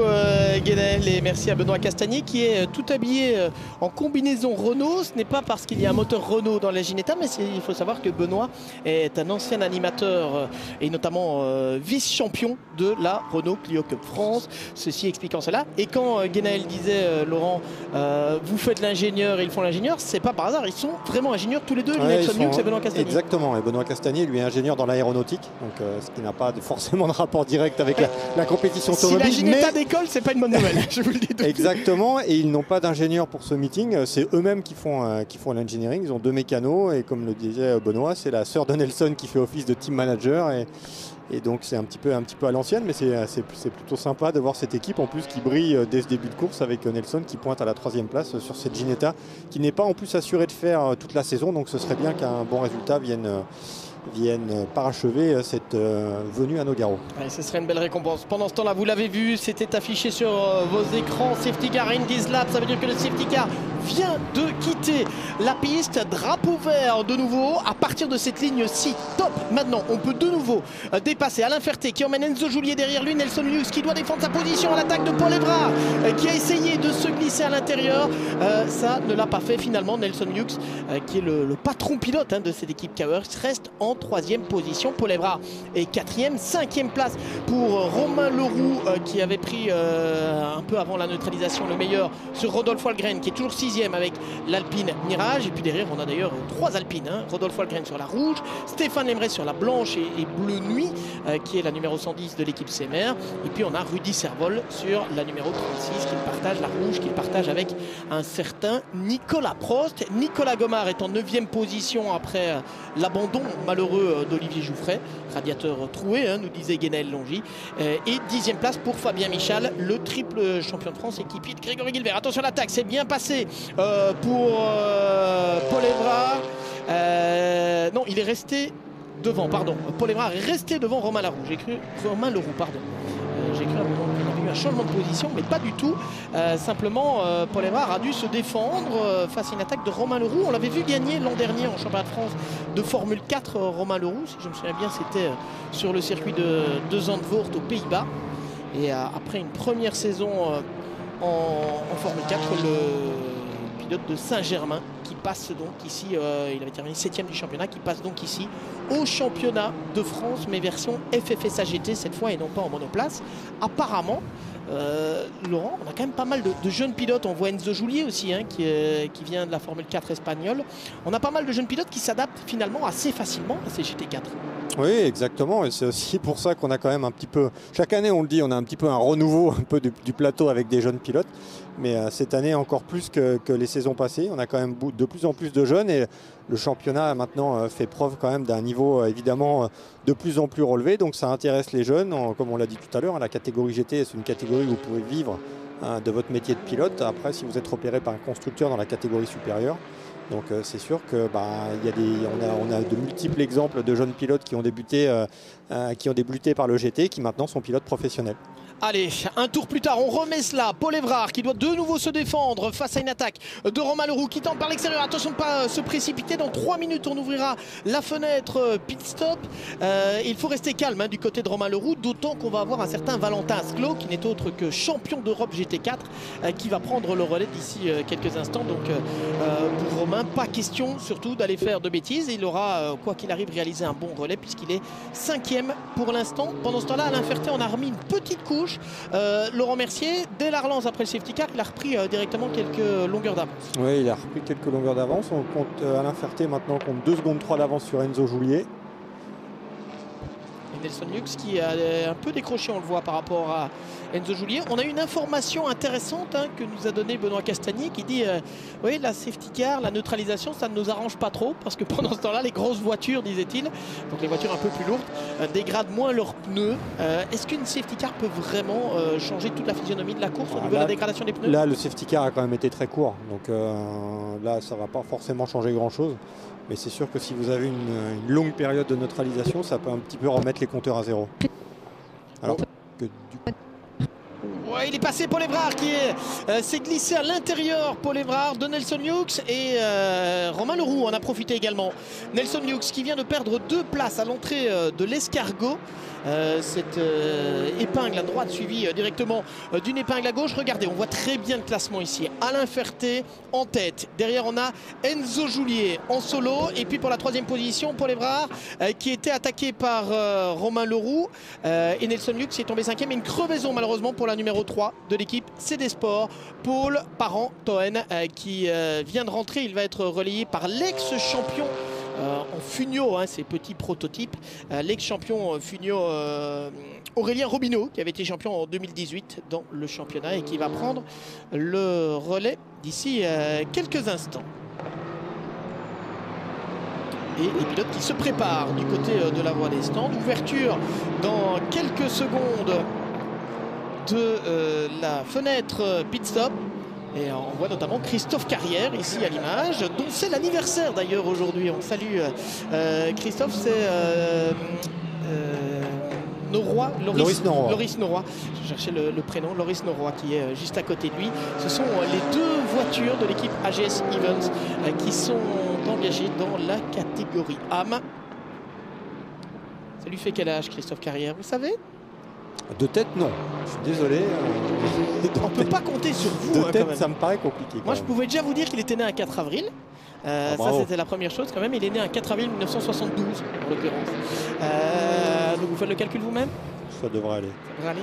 A: Guénelle et merci à Benoît Castagnier qui est tout habillé en combinaison Renault. Ce n'est pas parce qu'il y a un moteur Renault dans la Ginetta, mais il faut savoir que Benoît est un ancien animateur et notamment vice-champion de la Renault Clio Cup France. Ceci expliquant cela. Et quand Guénelle disait, Laurent, vous faites l'ingénieur et ils font l'ingénieur, c'est pas par hasard. Ils sont vraiment ingénieurs tous les deux, Nelson Hughes et Benoît Castagnier.
B: Exactement, et Benoît Castagnier, lui, est ingénieur dans l'aéronautique, donc ce qui n'a pas forcément de rapport direct avec la compétition automobile.
A: Si la Ginetta d'école, c'est pas une bonne nouvelle, je vous le dis.
B: Exactement, et ils n'ont pas d'ingénieur pour ce meeting, c'est eux-mêmes qui font l'engineering. Ils ont 2 mécanos, et comme le disait Benoît, c'est la sœur de Nelson qui fait office de team manager, et donc c'est un petit peu à l'ancienne, mais c'est plutôt sympa de voir cette équipe en plus qui brille dès ce début de course avec Nelson qui pointe à la 3e place sur cette Ginetta, qui n'est pas en plus assurée de faire toute la saison, donc ce serait bien qu'un bon résultat vienne parachever cette venue à Nogaro.
A: Ouais, ce serait une belle récompense. Pendant ce temps-là, vous l'avez vu, c'était affiché sur vos écrans. Safety car in this lap, ça veut dire que le safety car vient de quitter la piste. Drapeau vert de nouveau à partir de cette ligne-ci. Top. Maintenant, on peut de nouveau dépasser Alain Ferté qui emmène Enzo Joulier derrière lui. Nelson Hughes qui doit défendre sa position à l'attaque de Paul Évrard qui a essayé de se glisser à l'intérieur. Ça ne l'a pas fait finalement. Nelson Hughes qui est le patron pilote de cette équipe Kawers reste en 3e position. Paul Évrard est 4e, 5e place pour Romain Leroux qui avait pris un peu avant la neutralisation le meilleur sur Rodolphe Walgren qui est toujours 6e avec l'Alpine Mirage. Et puis derrière on a d'ailleurs 3 Alpines, Rodolphe Walgren sur la rouge, Stéphane Lemray sur la blanche et bleu nuit qui est la numéro 110 de l'équipe CMR. Et puis on a Rudy Servol sur la numéro 36 qu'il partage, la rouge qu'il partage avec un certain Nicolas Prost. Nicolas Gomard est en 9e position après l'abandon malheureux d'Olivier Jouffret, radiateur troué, nous disait Guénelle Longy. Et 10e place pour Fabien Michal, le triple champion de France, équipier de Grégory Guilbert. Attention à l'attaque, c'est bien passé pour Paul Évrard. Non, il est resté devant, pardon. Paul Évrard est resté devant Romain Leroux. J'ai cru Romain Leroux, pardon. J'ai cru à un moment qu'il avait eu un changement de position, mais pas du tout. Simplement, Paul Évrard a dû se défendre face à une attaque de Romain Leroux. On l'avait vu gagner l'an dernier en championnat de France de Formule 4, Romain Leroux. Si je me souviens bien, c'était sur le circuit de Zandvoort aux Pays-Bas. Et après une première saison en Formule 4, le pilote de Saint-Germain qui passe donc ici, il avait terminé 7e du championnat, qui passe donc ici au championnat de France, mais version FFS AGT cette fois et non pas en monoplace. Apparemment, Laurent, on a quand même pas mal de jeunes pilotes. On voit Enzo Joulier aussi qui vient de la Formule 4 espagnole. On a pas mal de jeunes pilotes qui s'adaptent finalement assez facilement à ces GT4.
B: Oui, exactement, et c'est aussi pour ça qu'on a quand même un petit peu, chaque année on le dit, on a un petit peu un renouveau un peu du plateau avec des jeunes pilotes, mais cette année encore plus que les saisons passées, on a quand même de plus en plus de jeunes et le championnat maintenant fait preuve quand même d'un niveau évidemment de plus en plus relevé, donc ça intéresse les jeunes, comme on l'a dit tout à l'heure, la catégorie GT c'est une catégorie où vous pouvez vivre de votre métier de pilote. Après, si vous êtes repéré par un constructeur dans la catégorie supérieure, Donc c'est sûr que on a de multiples exemples de jeunes pilotes qui ont débuté par le GT, qui maintenant sont pilotes professionnels.
A: Allez, un tour plus tard, on remet cela. Paul Évrard qui doit de nouveau se défendre face à une attaque de Romain Leroux qui tente par l'extérieur. Attention de ne pas se précipiter. Dans 3 minutes, on ouvrira la fenêtre pit stop. Il faut rester calme du côté de Romain Leroux, d'autant qu'on va avoir un certain Valentin Asclo qui n'est autre que champion d'Europe GT4 qui va prendre le relais d'ici quelques instants. Donc pour Romain, pas question surtout d'aller faire de bêtises. Il aura, quoi qu'il arrive, réalisé un bon relais puisqu'il est 5e pour l'instant. Pendant ce temps-là, Alain Ferté en a remis une petite couche. Laurent Mercier, dès la relance après le safety car, il a repris directement quelques longueurs d'avance.
B: Oui, il a repris quelques longueurs d'avance. On compte Alain Ferté maintenant compte 2 secondes 3 d'avance sur Enzo Joulier.
A: Et Nelson Hughes qui a un peu décroché, on le voit, par rapport à Enzo Joulier. On a une information intéressante que nous a donné Benoît Castagnier qui dit oui, la safety car, la neutralisation, ça ne nous arrange pas trop parce que pendant ce temps-là, les grosses voitures, disait-il, donc les voitures un peu plus lourdes, dégradent moins leurs pneus. Est-ce qu'une safety car peut vraiment changer toute la physionomie de la course au niveau de la dégradation des pneus?
B: Là, le safety car a quand même été très court, donc là, ça ne va pas forcément changer grand-chose. Mais c'est sûr que si vous avez une longue période de neutralisation, ça peut un petit peu remettre les compteurs à zéro. Alors que
A: ouais, il est passé Paul Évrard qui s'est glissé à l'intérieur, Paul Évrard de Nelson Hughes, et Romain Leroux en a profité également. Nelson Hughes qui vient de perdre 2 places à l'entrée de l'escargot. Cette épingle à droite suivie directement d'une épingle à gauche. Regardez, on voit très bien le classement ici. Alain Ferté en tête. Derrière, on a Enzo Joulier en solo. Et puis pour la 3e position, Paul Évrard qui était attaqué par Romain Leroux. Et Nelson Hughes qui est tombé 5e. Et une crevaison malheureusement pour la numéro 3 de l'équipe CD Sport, Paul Parent-Toen, qui vient de rentrer. Il va être relayé par l'ex-champion en Fugno, ces petits prototypes, l'ex-champion Fugno Aurélien Robineau qui avait été champion en 2018 dans le championnat et qui va prendre le relais d'ici quelques instants. Et les pilotes qui se préparent du côté de la voie des stands. Ouverture dans quelques secondes de la fenêtre pit stop. Et on voit notamment Christophe Carrière ici à l'image, dont c'est l'anniversaire d'ailleurs aujourd'hui. On salue Christophe, c'est Loris Noroy. Je cherchais le prénom, Loris Noroy qui est juste à côté de lui. Ce sont les 2 voitures de l'équipe AGS Events qui sont engagées dans la catégorie AM. Ça lui fait quel âge, Christophe Carrière, vous savez?
B: De tête, non. Je suis désolé.
A: On ne peut pas compter sur vous.
B: De tête,
A: quand même.
B: ça me paraît compliqué.
A: Moi, je pouvais déjà vous dire qu'il était né un 4 avril. Ça, c'était la première chose quand même. Il est né un 4 avril 1972, en l'occurrence. Donc, vous faites le calcul vous-même?
B: Ça devrait aller.
A: Ça devrait aller.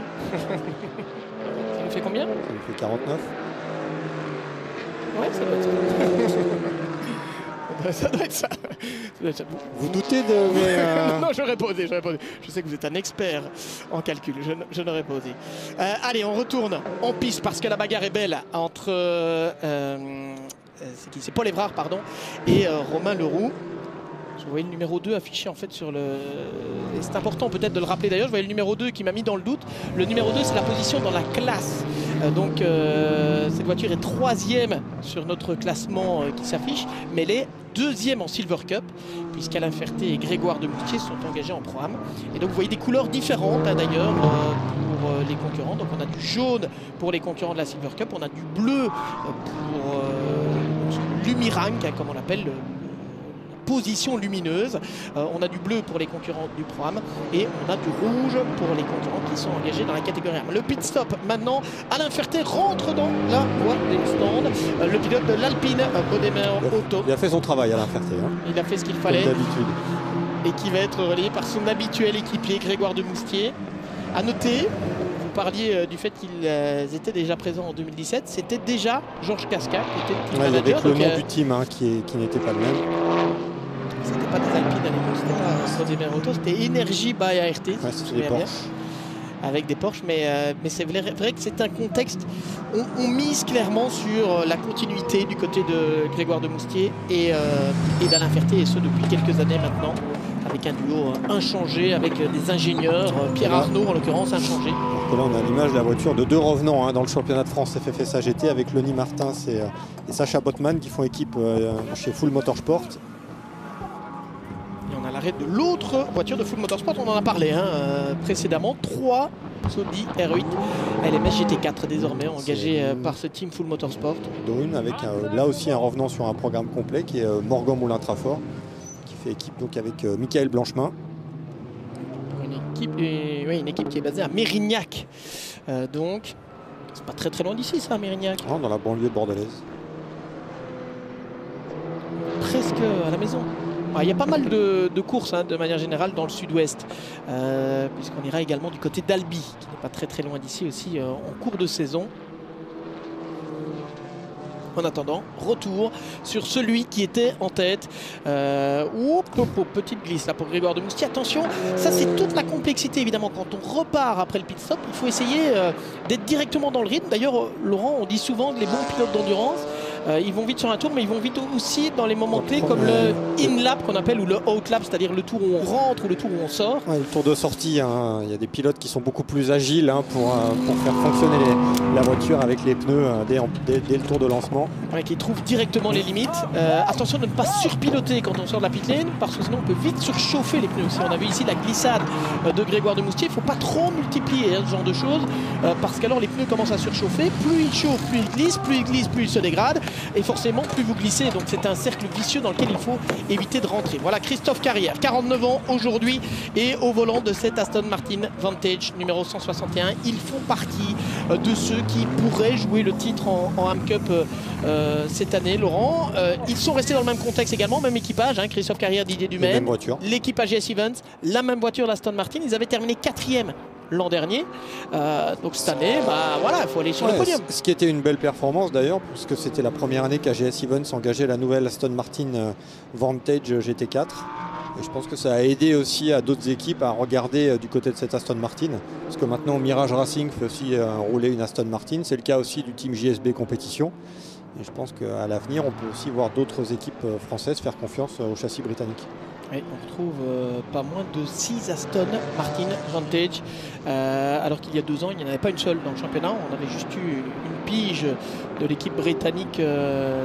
A: Ça nous fait combien?
B: Ça nous fait 49.
A: Ouais, ça doit être ça. Ça doit être ça.
B: Vous doutez de mes...
A: Non, j'aurais posé. Je sais que vous êtes un expert en calcul. Je n'aurais pas osé. Allez, on retourne en piste parce que la bagarre est belle entre... c'est Paul Évrard, pardon, et Romain Leroux. Je voyais le numéro 2 affiché en fait sur le... C'est important peut-être de le rappeler d'ailleurs, je voyais le numéro 2 qui m'a mis dans le doute. Le numéro 2 c'est la position dans la classe. Donc cette voiture est 3e sur notre classement qui s'affiche, mais elle est 2e en Silver Cup, puisqu'Alain Ferté et Grégoire de Moustier sont engagés en Pro-Am. Et donc vous voyez des couleurs différentes d'ailleurs pour les concurrents. Donc on a du jaune pour les concurrents de la Silver Cup, on a du bleu pour l'Umirang, comme on l'appelle, position lumineuse. On a du bleu pour les concurrents du Pro-Am et on a du rouge pour les concurrents qui sont engagés dans la catégorie AM. Le pit stop maintenant, Alain Ferté rentre dans la voie des stands. Le pilote de l'Alpine Bodmer Auto.
B: Il a fait son travail, Alain Ferté.
A: Il a fait ce qu'il fallait.
B: Comme d'habitude.
A: Et qui va être relayé par son habituel équipier Grégoire de Moustier. À noter, vous parliez du fait qu'ils étaient déjà présents en 2017, c'était déjà Georges Casca qui était le team manager.
B: Avec le nom du team qui n'était pas le même.
A: C'était pas des Alpines à l'époque, c'était pas Bodmer Auto, c'était Energy by ART, si
B: ouais,
A: je me souviens bien. Avec des Porsche, mais c'est vrai que c'est un contexte. On mise clairement sur la continuité du côté de Grégoire de Moustier et d'Alain Ferté, et ce depuis quelques années maintenant. avec un duo inchangé, avec des ingénieurs, Pierre Arnaud en l'occurrence, inchangé.
B: Là, on a l'image de la voiture de deux revenants dans le championnat de France FFS AGT avec Lenny Martins et Sacha Botman qui font équipe chez Full Motorsport.
A: Et on a l'arrêt de l'autre voiture de Full Motorsport, on en a parlé précédemment, 3 Audi R8 LMS GT4 désormais engagé par ce team Full Motorsport.
B: Dont une avec là aussi un revenant sur un programme complet qui est Morgan Moulin-Trafort qui fait équipe donc avec Michael Blanchemin.
A: Une équipe qui est basée à Mérignac. Donc, c'est pas très loin d'ici ça, Mérignac.
B: Oh, dans la banlieue bordelaise.
A: Presque à la maison. Il y a pas mal de courses de manière générale dans le sud-ouest, puisqu'on ira également du côté d'Albi, qui n'est pas très loin d'ici aussi en cours de saison. En attendant, retour sur celui qui était en tête. Petite glisse là pour Grégoire de Moustier. Attention, ça c'est toute la complexité évidemment. Quand on repart après le pit stop, il faut essayer d'être directement dans le rythme. D'ailleurs, Laurent, on dit souvent que les bons pilotes d'endurance, ils vont vite sur un tour, mais ils vont vite aussi dans les moments clés comme le in-lap qu'on appelle ou le out-lap, c'est-à-dire le tour où on rentre ou le tour où on sort.
B: Ouais, le tour de sortie, il y a des pilotes qui sont beaucoup plus agiles pour faire fonctionner la voiture avec les pneus dès le tour de lancement.
A: Ouais, qui trouvent directement les limites. Attention de ne pas surpiloter quand on sort de la pit lane, parce que sinon on peut vite surchauffer les pneus. Si on a vu ici la glissade de Grégoire de Moustier, il ne faut pas trop multiplier ce genre de choses, parce qu'alors les pneus commencent à surchauffer. Plus ils chauffent, plus ils glissent, plus ils se dégradent. Et forcément, plus vous glissez. Donc c'est un cercle vicieux dans lequel il faut éviter de rentrer. Voilà Christophe Carrière, 49 ans aujourd'hui, et au volant de cette Aston Martin Vantage numéro 161. Ils font partie de ceux qui pourraient jouer le titre en Am Cup cette année, Laurent. Ils sont restés dans le même contexte également, même équipage, Christophe Carrière, Didier Dumaine, l'équipe AGS Events, la même voiture d'Aston Martin. Ils avaient terminé 4e l'an dernier. Donc cette année, voilà, il faut aller sur le podium.
B: Ce qui était une belle performance d'ailleurs, puisque c'était la première année qu'AGS Events engageait la nouvelle Aston Martin Vantage GT4. Et je pense que ça a aidé aussi à d'autres équipes à regarder du côté de cette Aston Martin. Parce que maintenant Mirage Racing fait aussi rouler une Aston Martin. C'est le cas aussi du team JSB Compétition. Et je pense qu'à l'avenir, on peut aussi voir d'autres équipes françaises faire confiance au châssis britannique.
A: Oui, on retrouve pas moins de 6 Aston Martin Vantage, alors qu'il y a 2 ans, il n'y en avait pas une seule dans le championnat. On avait juste eu une pige de l'équipe britannique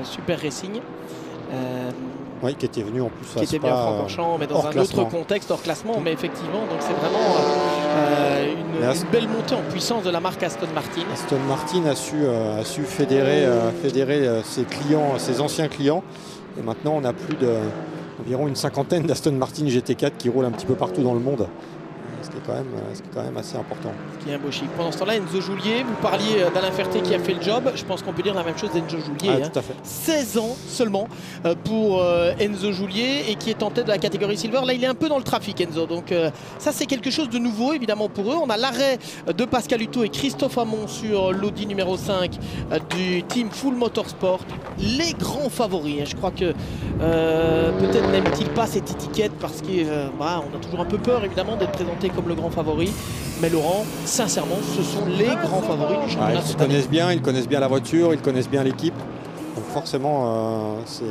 A: Super Racing.
B: Oui, qui était venu en plus
A: qui était bien à Francorchamps, mais dans un autre contexte, hors classement. Mais effectivement, donc c'est vraiment une belle montée en puissance de la marque Aston Martin.
B: Aston Martin a su fédérer ses clients, ses anciens clients. Et maintenant, on a plus d'environ une cinquantaine d'Aston Martin GT4 qui roulent un petit peu partout dans le monde. Ce qui est quand même assez important.
A: Ce qui est un beau chiffre. Pendant ce temps-là, Enzo Joulier, vous parliez d'Alain Ferté qui a fait le job. Je pense qu'on peut dire la même chose d'Enzo Joulier.
B: Tout à fait.
A: 16 ans seulement pour Enzo Joulier, et qui est en tête de la catégorie Silver. Là, il est un peu dans le trafic, Enzo. Donc ça, c'est quelque chose de nouveau, évidemment, pour eux. On a l'arrêt de Pascal Hutto et Christophe Hamon sur l'Audi numéro 5 du team Full Motorsport. Les grands favoris. Je crois que peut-être n'aiment-ils pas cette étiquette parce qu'on a toujours un peu peur, évidemment, d'être présenté comme le grand favori, mais Laurent, sincèrement, ce sont les grands favoris du championnat.
B: Ils connaissent bien la voiture, ils connaissent bien l'équipe, donc forcément c'est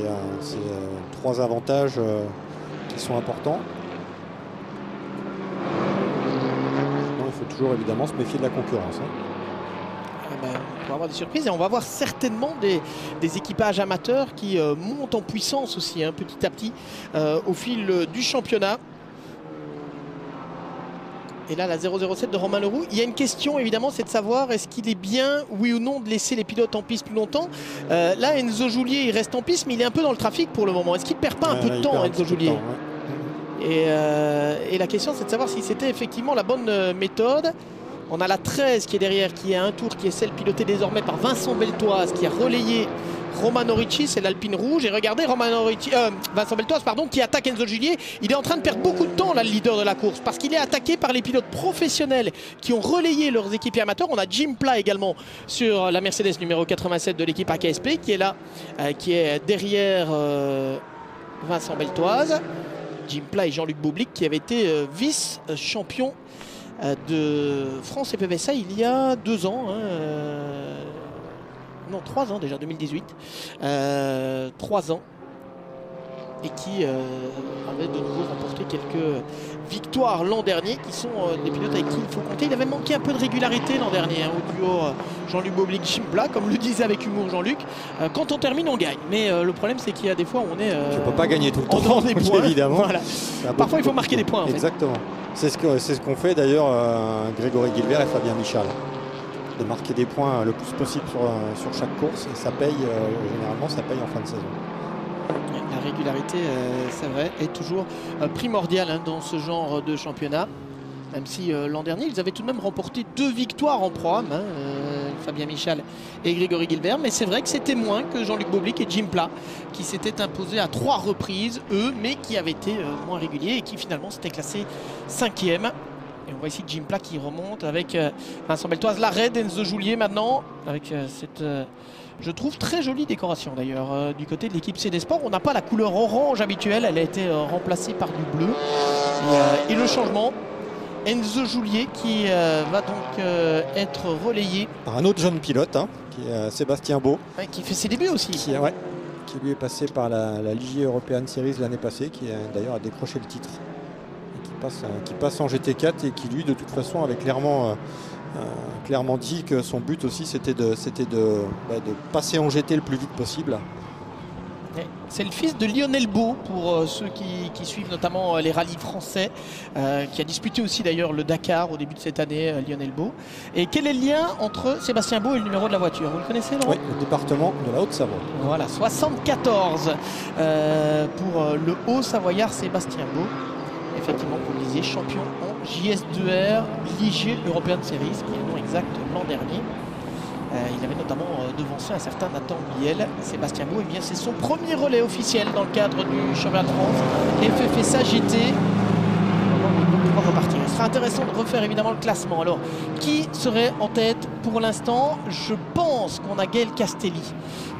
B: 3 avantages qui sont importants. Non, il faut toujours évidemment se méfier de la concurrence.
A: On va avoir des surprises et on va voir certainement des équipages amateurs qui montent en puissance aussi petit à petit au fil du championnat. Et là, la 007 de Romain Leroux. Il y a une question, évidemment, c'est de savoir est-ce qu'il est bien, oui ou non, de laisser les pilotes en piste plus longtemps. Là, Enzo Joulier, il reste en piste, mais il est un peu dans le trafic pour le moment. Est-ce qu'il ne perd pas un peu de temps, Enzo Joulier ? Et la question, c'est de savoir si c'était effectivement la bonne méthode. On a la 13 qui est derrière, qui est à un tour, qui est celle pilotée désormais par Vincent Beltoise, qui a relayé Romano Ricci, c'est l'Alpine rouge. Et regardez Vincent Beltoise, qui attaque Enzo Joulier. Il est en train de perdre beaucoup de temps, là, le leader de la course, parce qu'il est attaqué par les pilotes professionnels qui ont relayé leurs équipiers amateurs. On a Jim Pla également sur la Mercedes numéro 87 de l'équipe AKSP, qui est là, qui est derrière Vincent Beltoise. Jim Pla et Jean-Luc Boublic, qui avaient été vice-champions de France et PVSA il y a 2 ans. Non, 3 ans déjà, 2018. 3 ans. et qui avait de nouveau remporté quelques victoires l'an dernier, qui sont des pilotes avec qui il faut compter. Il avait manqué un peu de régularité l'an dernier au duo Jean-Luc Boblik-Jimpla, comme le disait avec humour Jean-Luc. Quand on termine, on gagne. Mais le problème, c'est qu'il y a des fois où on est...
B: tu ne peux pas gagner tout le temps,
A: des points,
B: évidemment.
A: Voilà. Parfois, il faut marquer des points. En fait.
B: Exactement. C'est ce qu'ont fait d'ailleurs Grégory Guilbert et Fabien Michal. De marquer des points le plus possible sur chaque course. Et ça paye, généralement, ça paye en fin de saison.
A: La régularité, c'est vrai, est toujours primordiale dans ce genre de championnat. Même si l'an dernier, ils avaient tout de même remporté 2 victoires en programme, Fabien Michal et Grégory Guilbert. Mais c'est vrai que c'était moins que Jean-Luc Boblik et Jimpla, qui s'étaient imposés à 3 reprises, eux, mais qui avaient été moins réguliers et qui finalement s'étaient classés 5e. Et on voit ici Jimpla qui remonte avec Vincent Beltoise, l'arrêt d'Enzo Joulier maintenant, avec cette... je trouve très jolie décoration d'ailleurs du côté de l'équipe CD Sport. On n'a pas la couleur orange habituelle, elle a été remplacée par du bleu. Et le changement, Enzo Joulier qui va donc être relayé
B: par un autre jeune pilote, qui est Sébastien Beau.
A: Ouais, qui fait ses débuts aussi.
B: Qui lui est passé par la Ligier European Series l'année passée, qui d'ailleurs a décroché le titre. Et qui passe en GT4 et qui lui de toute façon avait clairement dit que son but aussi c'était de passer en GT le plus vite possible.
A: C'est le fils de Lionel Beau pour ceux qui suivent notamment les rallyes français, qui a disputé aussi d'ailleurs le Dakar au début de cette année, Lionel Beau. Et quel est le lien entre Sébastien Beau et le numéro de la voiture? Vous le connaissez, Laurent?
B: Oui, le département de la Haute-Savoie.
A: Voilà, 74 pour le Haut-Savoyard Sébastien Beau. Effectivement, vous le disiez, champion en JS2R, Ligier European Series, qui est le nom exact l'an dernier. Il avait notamment devancé un certain Nathan Biel. Sébastien Beau, eh bien, c'est son premier relais officiel dans le cadre du championnat de France. FFSA GT. On va repartir. Il sera intéressant de refaire évidemment le classement. Alors, qui serait en tête pour l'instant? Je pense qu'on a Gaël Castelli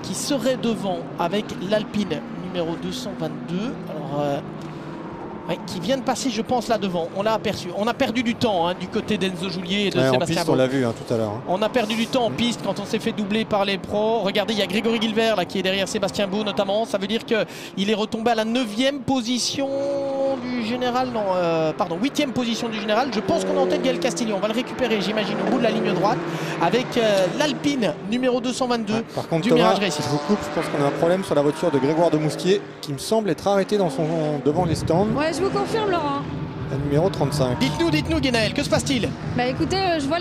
A: qui serait devant avec l'Alpine numéro 222. Alors, qui vient de passer, je pense, là devant. On l'a aperçu. On a perdu du temps du côté d'Enzo Joulier et de Sébastien
B: en piste,
A: Beau.
B: on l'a vu tout à l'heure.
A: On a perdu du temps en piste quand on s'est fait doubler par les pros. Regardez, il y a Grégory Guilbert là, qui est derrière Sébastien Beau notamment. Ça veut dire qu'il est retombé à la 9e position du général. Non, pardon, 8e position du général. Je pense qu'on est en tête Gaël Castelli. On va le récupérer, j'imagine, au bout de la ligne droite avec l'Alpine numéro 222
B: par contre,
A: du
B: Thomas,
A: Mirage Racing.
B: Je vous coupe, je pense qu'on a un problème sur la voiture de Grégoire de Moustier qui me semble être arrêté devant les stands.
C: Ouais, je vous confirme, Laurent.
B: Le numéro 35.
A: Dites-nous, Guénaël, que se passe-t-il?
C: Bah écoutez, je vois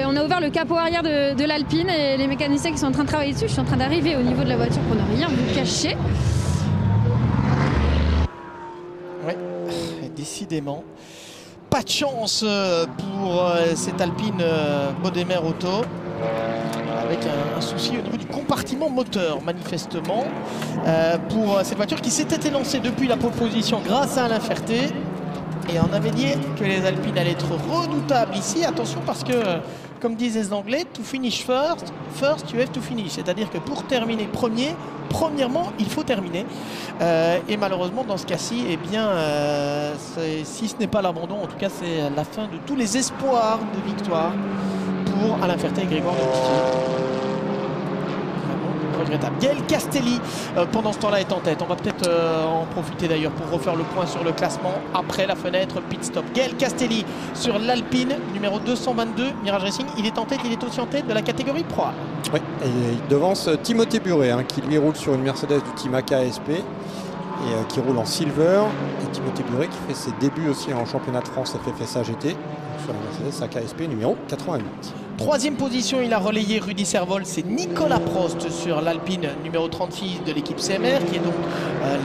C: on a ouvert le capot arrière de l'Alpine et les mécaniciens qui sont en train de travailler dessus. Je suis en train d'arriver au niveau de la voiture pour ne rien vous cacher.
A: Oui, décidément. Pas de chance pour cette Alpine Bodmer Auto. Avec un souci au niveau du compartiment moteur, manifestement, pour cette voiture qui s'était élancée depuis la pole position grâce à Alain Ferté. Et on avait dit que les Alpines allaient être redoutables ici. Attention parce que, comme disaient les Anglais, to finish first you have to finish. C'est-à-dire que pour terminer premièrement, il faut terminer. Et malheureusement, dans ce cas-ci, eh bien, si ce n'est pas l'abandon, en tout cas, c'est la fin de tous les espoirs de victoire pour Alain Ferté et Grégoire de Moustier. Regrettable. Gaël Castelli, pendant ce temps-là, est en tête. On va peut-être en profiter d'ailleurs pour refaire le point sur le classement après la fenêtre pit stop. Gaël Castelli sur l'Alpine, numéro 222, Mirage Racing. Il est en tête, il est aussi en tête de la catégorie Pro.
B: Oui, et il devance Timothée Buret, qui lui roule sur une Mercedes du team AKSP et qui roule en silver. Et Timothée Buret qui fait ses débuts aussi en championnat de France FFSA GT sur la Mercedes AKSP numéro 88.
A: Troisième position, il a relayé Rudy Servol, c'est Nicolas Prost sur l'Alpine numéro 36 de l'équipe CMR, qui est donc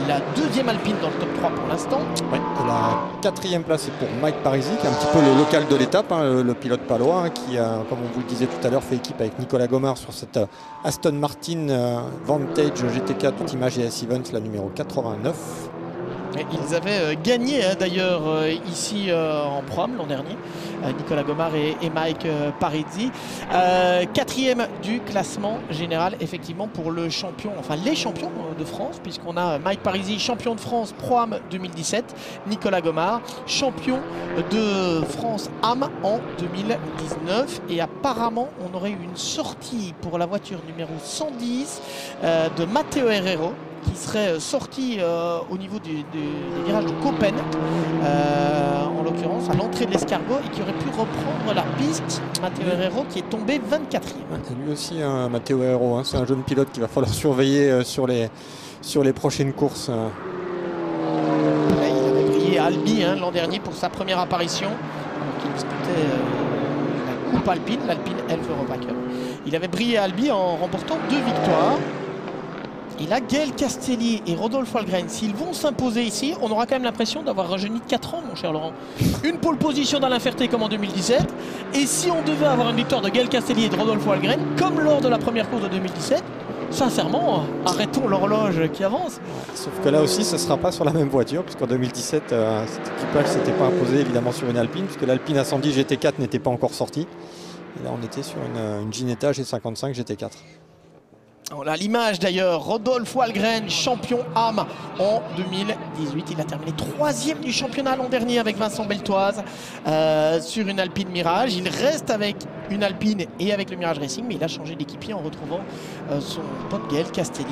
A: la deuxième Alpine dans le top 3 pour l'instant.
B: Ouais, et la quatrième place est pour Mike Parisi, qui est un petit peu le local de l'étape, le pilote palois, qui a, comme on vous le disait tout à l'heure, fait équipe avec Nicolas Gomard sur cette Aston Martin Vantage GT4 Team AGS Events, la numéro 89.
A: Et ils avaient gagné d'ailleurs ici en prom l'an dernier, Nicolas Gomard et Mike Parisi. Quatrième du classement général effectivement pour le champion, enfin les champions de France, puisqu'on a Mike Parisi, champion de France Pro-Am 2017, Nicolas Gomard, champion de France AM en 2019. Et apparemment on aurait eu une sortie pour la voiture numéro 110 de Matteo Herrero, qui serait sorti au niveau des virages de Copen, en l'occurrence à l'entrée de l'escargot, et qui aurait pu reprendre la piste. Matteo Herrero qui est tombé 24e.
B: Lui aussi, Matteo Herrero, c'est un jeune pilote qu'il va falloir surveiller sur les prochaines courses.
A: Là, il avait brillé à Albi l'an dernier pour sa première apparition, alors qu'il disputait la Coupe Alpine, l'Alpine Elf Europa Cup. Il avait brillé à Albi en remportant 2 victoires. Et là, Gaël Castelli et Rodolphe Walgren, s'ils vont s'imposer ici, on aura quand même l'impression d'avoir rajeuni de 4 ans, mon cher Laurent. Une pole position d'Alain Ferté comme en 2017. Et si on devait avoir une victoire de Gaël Castelli et de Rodolphe Walgren, comme lors de la première course de 2017, sincèrement, arrêtons l'horloge qui avance.
B: Sauf que là aussi, ce ne sera pas sur la même voiture, puisqu'en 2017, cet équipage ne s'était pas imposé évidemment sur une Alpine, puisque l'Alpine A110 GT4 n'était pas encore sortie. Et là, on était sur une Ginetta G55 GT4.
A: On a l'image d'ailleurs, Rodolphe Walgren, champion âme en 2018. Il a terminé 3e du championnat l'an dernier avec Vincent Beltoise sur une Alpine Mirage. Il reste avec une Alpine et avec le Mirage Racing, mais il a changé d'équipier en retrouvant son pote Gaël Castelli.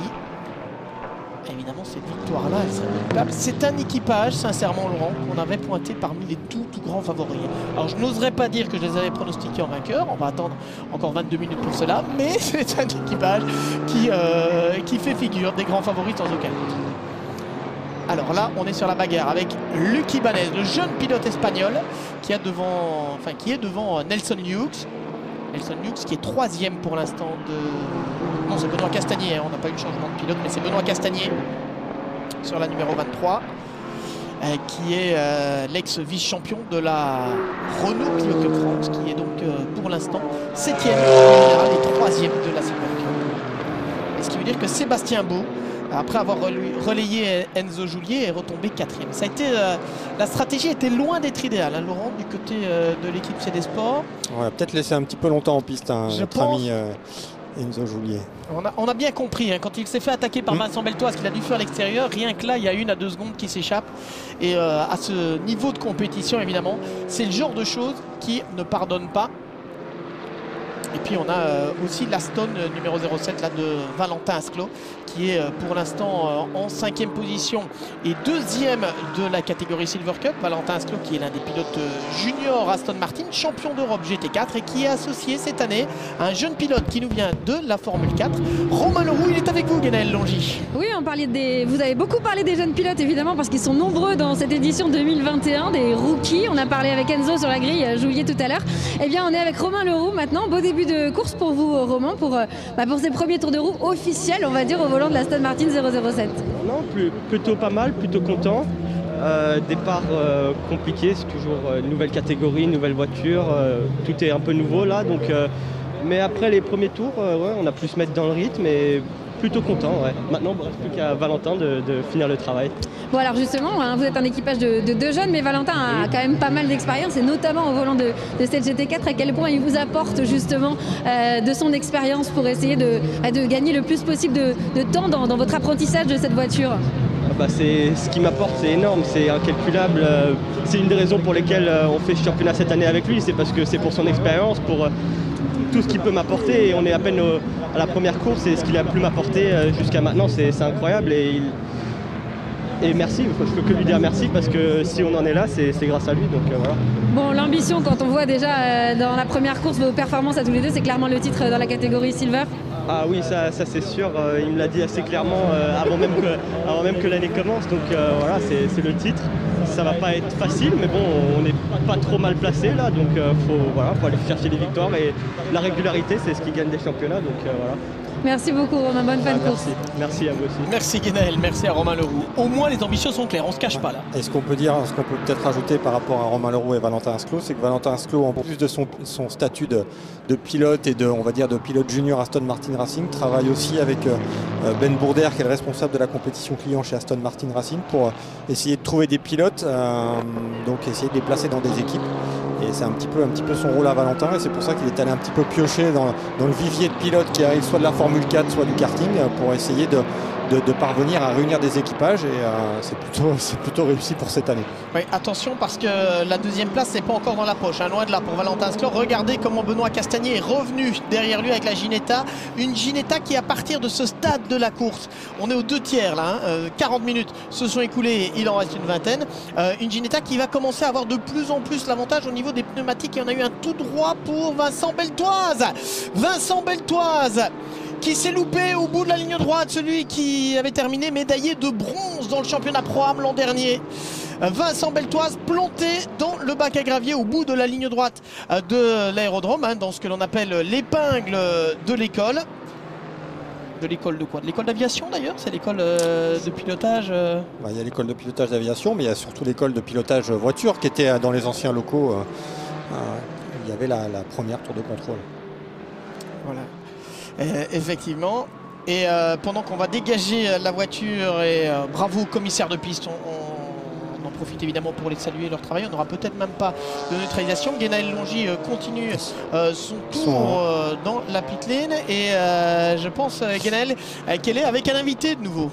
A: Évidemment, cette victoire-là, elle serait coupable. C'est un équipage, sincèrement, Laurent, qu'on avait pointé parmi les tout grands favoris. Alors, je n'oserais pas dire que je les avais pronostiqués en vainqueur. On va attendre encore 22 minutes pour cela. Mais c'est un équipage qui fait figure des grands favoris sans aucun doute. Alors là, on est sur la bagarre avec Luc Ibanez, le jeune pilote espagnol qui est devant Nelson Hughes. Nelson Hughes qui est 3e pour l'instant de... Non, c'est Benoît Castagnier, on n'a pas eu de changement de pilote, mais c'est Benoît Castagnier sur la numéro 23, qui est l'ex-vice-champion de la Renault Clio Cup France, qui est donc pour l'instant 7e et 3e de la Silver Cup. Et ce qui veut dire que Sébastien Beau, après avoir relayé Enzo Joulier, est retombé 4e. Ça a été, la stratégie était loin d'être idéale, hein, Laurent, du côté de l'équipe CD Sport.
B: On va peut-être laisser un petit peu longtemps en piste, notre ami Enzo Joulier.
A: On a bien compris, hein, quand il s'est fait attaquer par Vincent Beltoise, qu'il a dû faire à l'extérieur, rien que là, il y a 1 à 2 secondes qui s'échappent. Et à ce niveau de compétition, évidemment, c'est le genre de choses qui ne pardonne pas. Et puis on a aussi l'Aston numéro 07 là, de Valentin Asclot, qui est pour l'instant en 5e position et 2e de la catégorie Silver Cup. Valentin Asclot qui est l'un des pilotes juniors Aston Martin, champion d'Europe GT4 et qui est associé cette année à un jeune pilote qui nous vient de la Formule 4. Romain Leroux, il est avec vous, Guénaël Longy.
C: Oui, vous avez beaucoup parlé des jeunes pilotes évidemment parce qu'ils sont nombreux dans cette édition 2021, des rookies. On a parlé avec Enzo sur la grille, Joulier tout à l'heure. Eh bien on est avec Romain Leroux maintenant. Beau début de course pour vous, Romain, pour ses premiers tours de roue officiels, on va dire, au volant de la Aston Martin 007.
I: Non, plutôt pas mal, plutôt content. Départ compliqué, c'est toujours une nouvelle catégorie, une nouvelle voiture, tout est un peu nouveau là, donc, mais après les premiers tours, ouais, on a pu se mettre dans le rythme et plutôt content. Ouais. Maintenant, il ne reste plus qu'à Valentin de finir le travail.
C: Bon alors justement, hein, vous êtes un équipage de 2 jeunes, mais Valentin a quand même pas mal d'expérience, et notamment au volant de cette GT4. À quel point il vous apporte justement de son expérience pour essayer de gagner le plus possible de temps dans votre apprentissage de cette voiture?
I: C'est ce qui m'apporte, c'est énorme, c'est incalculable. C'est une des raisons pour lesquelles on fait ce championnat cette année avec lui, c'est parce que c'est pour son expérience, pour tout ce qu'il peut m'apporter, et on est à peine à la première course, et ce qu'il a pu m'apporter jusqu'à maintenant, c'est incroyable. Et merci, je peux que lui dire merci, parce que si on en est là, c'est grâce à lui, donc voilà.
C: Bon, l'ambition, quand on voit déjà dans la première course vos performances à tous les deux, c'est clairement le titre dans la catégorie Silver.
I: Ah oui, ça c'est sûr, il me l'a dit assez clairement avant même que l'année commence, donc voilà, c'est le titre. Ça va pas être facile, mais bon, on n'est pas trop mal placé là, donc faut aller chercher des victoires, et la régularité, c'est ce qui gagne des championnats, donc voilà.
C: Merci beaucoup, Romain, bonne fin de course.
I: Merci à vous aussi.
A: Merci Guénaël, merci à Romain Leroux. Au moins les ambitions sont claires, on se cache pas là.
B: Et ce qu'on peut peut-être rajouter par rapport à Romain Leroux et Valentin Asclot, c'est que Valentin Asclot, en plus de son statut de pilote et de pilote junior Aston Martin Racing, travaille aussi avec Ben Bourder, qui est le responsable de la compétition client chez Aston Martin Racing, pour essayer de trouver des pilotes, donc essayer de les placer dans des équipes. Et c'est un petit peu son rôle à Valentin, et c'est pour ça qu'il est allé un petit peu piocher dans le vivier de pilotes qui arrivent soit de la Formule 4, soit du karting, pour essayer de de parvenir à réunir des équipages et c'est plutôt réussi pour cette année.
A: Oui, attention parce que la deuxième place n'est pas encore dans la poche, hein, loin de là pour Valentin Sclore. Regardez comment Benoît Castagnier est revenu derrière lui avec la Ginetta. Une Ginetta qui, à partir de ce stade de la course, on est aux 2 tiers là, 40 minutes se sont écoulées, il en reste une vingtaine. Une Ginetta qui va commencer à avoir de plus en plus l'avantage au niveau des pneumatiques. Et on a eu un tout droit pour Vincent Beltoise. Vincent Beltoise qui s'est loupé au bout de la ligne droite, celui qui avait terminé médaillé de bronze dans le championnat Pro-Am l'an dernier. Vincent Beltoise planté dans le bac à gravier au bout de la ligne droite de l'aérodrome, hein, dans ce que l'on appelle l'épingle de l'école. De l'école de quoi? De l'école d'aviation d'ailleurs? C'est l'école de pilotage
B: Il y a l'école de pilotage d'aviation, mais il y a surtout l'école de pilotage voiture qui était dans les anciens locaux. Il y avait la première tour de contrôle.
A: Voilà. Effectivement. Et pendant qu'on va dégager la voiture, et bravo au commissaire de piste, on en profite évidemment pour les saluer leur travail. On n'aura peut-être même pas de neutralisation. Guénaël Longy continue son tour dans la pit lane. Et je pense, Guénaël, qu'elle est avec un invité de nouveau.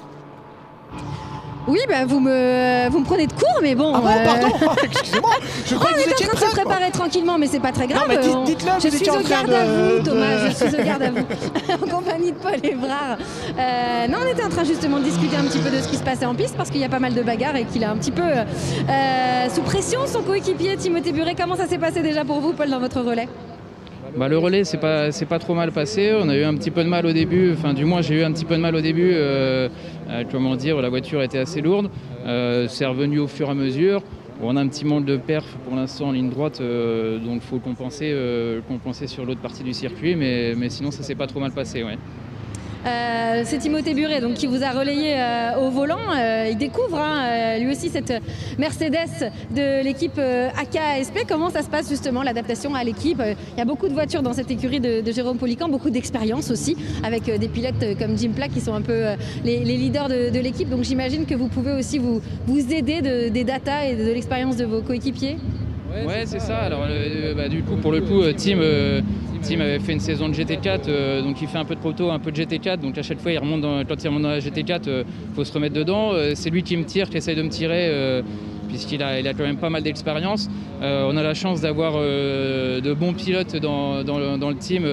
C: Oui, bah, vous me prenez de court, mais bon.
A: Ah bon, pardon, excusez-moi. Je crois que vous étiez
C: en train de se préparer tranquillement, mais c'est pas très grave.
A: Non, mais dites-le,
C: je suis au garde à vous, Thomas. Je suis au garde à vous, en compagnie de Paul Évrard. Non, on était en train justement de discuter un petit peu de ce qui se passait en piste, parce qu'il y a pas mal de bagarres et qu'il a un petit peu sous pression son coéquipier Timothée Buret. Comment ça s'est passé déjà pour vous, Paul, dans votre relais?
J: Le relais, c'est pas trop mal passé. On a eu un petit peu de mal au début. Enfin, du moins, j'ai eu un petit peu de mal au début. Comment dire, la voiture était assez lourde. C'est revenu au fur et à mesure. On a un petit manque de perf pour l'instant en ligne droite, donc il faut compenser sur l'autre partie du circuit. Mais sinon, ça s'est pas trop mal passé. Ouais.
C: C'est Timothée Buret donc, qui vous a relayé au volant. Il découvre lui aussi cette Mercedes de l'équipe AK-ASP. Comment ça se passe justement l'adaptation à l'équipe? Il y a beaucoup de voitures dans cette écurie de Jérôme Poliquin, beaucoup d'expérience aussi avec des pilotes comme Jim Plack qui sont un peu les leaders de l'équipe. Donc j'imagine que vous pouvez aussi vous aider des datas et de l'expérience de vos coéquipiers.
J: Ouais, c'est ça. Alors, du coup, pour le coup, Tim avait fait une saison de GT4, donc il fait un peu de proto, un peu de GT4. Donc à chaque fois, quand il remonte dans la GT4, il faut se remettre dedans. C'est lui qui me tire, qui essaye de me tirer, puisqu'il a quand même pas mal d'expérience. On a la chance d'avoir de bons pilotes dans le team,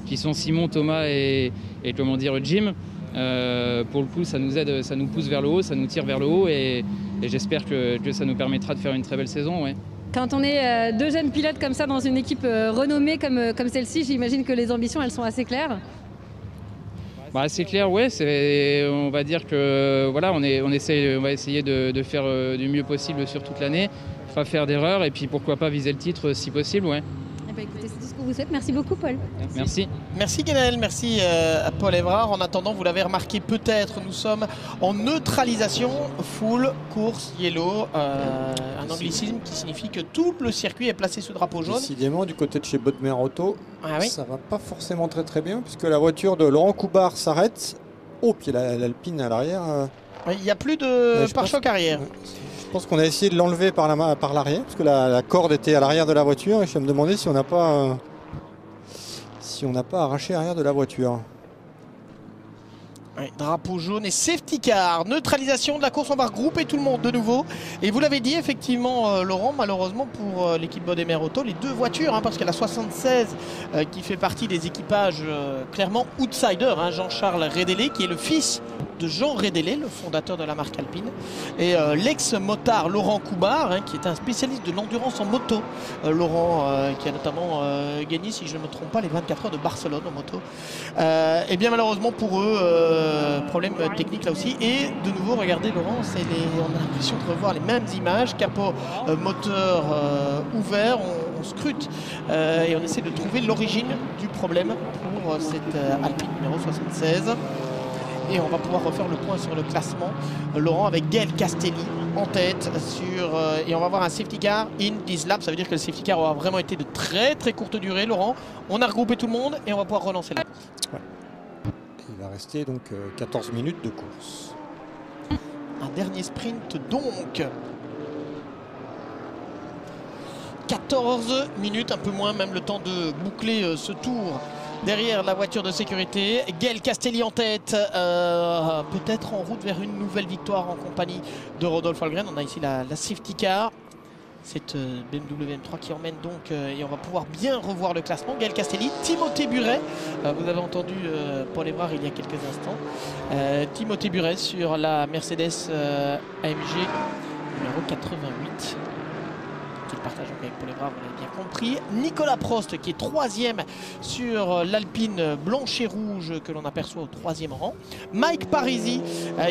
J: qui sont Simon, Thomas et comment dire, Jim. Pour le coup, ça nous aide, ça nous pousse vers le haut, ça nous tire vers le haut, et j'espère que ça nous permettra de faire une très belle saison. Ouais.
C: Quand on est deux jeunes pilotes comme ça dans une équipe renommée comme celle-ci, j'imagine que les ambitions, elles sont assez claires.
J: C'est clair, ouais. On va dire que voilà, on va essayer de faire du mieux possible sur toute l'année, pas faire d'erreurs et puis pourquoi pas viser le titre si possible, ouais.
C: Écoutez, c'est tout ce qu'on vous souhaite. Merci beaucoup, Paul.
J: Merci.
A: Merci Guénaël, merci à Paul Évrard. En attendant, vous l'avez remarqué peut-être, nous sommes en neutralisation, full course yellow, un anglicisme qui signifie que tout le circuit est placé sous drapeau jaune.
B: Décidément, du côté de chez Bodmer Auto, ça va pas forcément très bien, puisque la voiture de Laurent Coubard s'arrête. Oh, puis l'Alpine à l'arrière.
A: Il n'y a plus de pare-choc arrière.
B: Je pense qu'on a essayé de l'enlever par l'arrière, parce que la corde était à l'arrière de la voiture, et je vais me demander si on n'a pas arraché l'arrière de la voiture.
A: Ouais, drapeau jaune et safety car, neutralisation de la course. On va regrouper tout le monde de nouveau. Et vous l'avez dit effectivement, Laurent, malheureusement pour l'équipe Bodmer Auto, les deux voitures, parce qu'il y a la 76 qui fait partie des équipages clairement outsider, Jean-Charles Rédélé qui est le fils de Jean Rédélé, le fondateur de la marque Alpine, et l'ex-motard Laurent Coubard, qui est un spécialiste de l'endurance en moto. Laurent qui a notamment gagné, si je ne me trompe pas, les 24 heures de Barcelone en moto. Et bien malheureusement pour eux, problème technique là aussi. Et de nouveau, regardez Laurent, on a l'impression de revoir les mêmes images, capot moteur ouvert, on scrute et on essaie de trouver l'origine du problème pour cette Alpine numéro 76. Et on va pouvoir refaire le point sur le classement. Laurent avec Gaël Castelli en tête et on va avoir un safety car in this lap. Ça veut dire que le safety car aura vraiment été de très courte durée. Laurent, on a regroupé tout le monde et on va pouvoir relancer la course.
B: Ouais. Il va rester donc 14 minutes de course.
A: Un dernier sprint donc. 14 minutes, un peu moins, même le temps de boucler ce tour derrière la voiture de sécurité. Gaël Castelli en tête, peut-être en route vers une nouvelle victoire en compagnie de Rodolphe Algren. On a ici la safety car. Cette BMW M3 qui emmène donc, et on va pouvoir bien revoir le classement. Gaël Castelli, Timothée Buret, vous avez entendu Paul Évrard il y a quelques instants. Timothée Buret sur la Mercedes AMG numéro 88. Qu'il partage avec Paul Évrard, vous l'avez bien compris. Nicolas Prost qui est 3e sur l'Alpine blanche et rouge que l'on aperçoit au 3e rang. Mike Parisi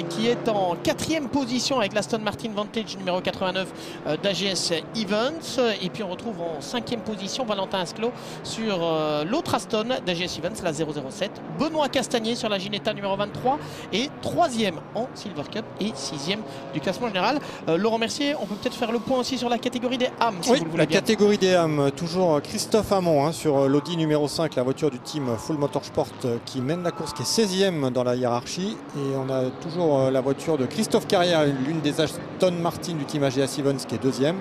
A: qui est en 4e position avec l'Aston Martin Vantage numéro 89 d'AGS Events. Et puis on retrouve en 5e position Valentin Asclo sur l'autre Aston d'AGS Events, la 007. Benoît Castagnier sur la Ginetta numéro 23 et 3e en Silver Cup et 6e du classement général. Laurent Mercier, on peut peut-être faire le point aussi sur la catégorie des AM. Si
B: oui, la catégorie des AM, toujours Christophe Hamon sur l'Audi numéro 5, la voiture du team Full Motorsport qui mène la course, qui est 16e dans la hiérarchie. Et on a toujours la voiture de Christophe Carrière, l'une des Aston Martin du team AGS Events qui est 2e.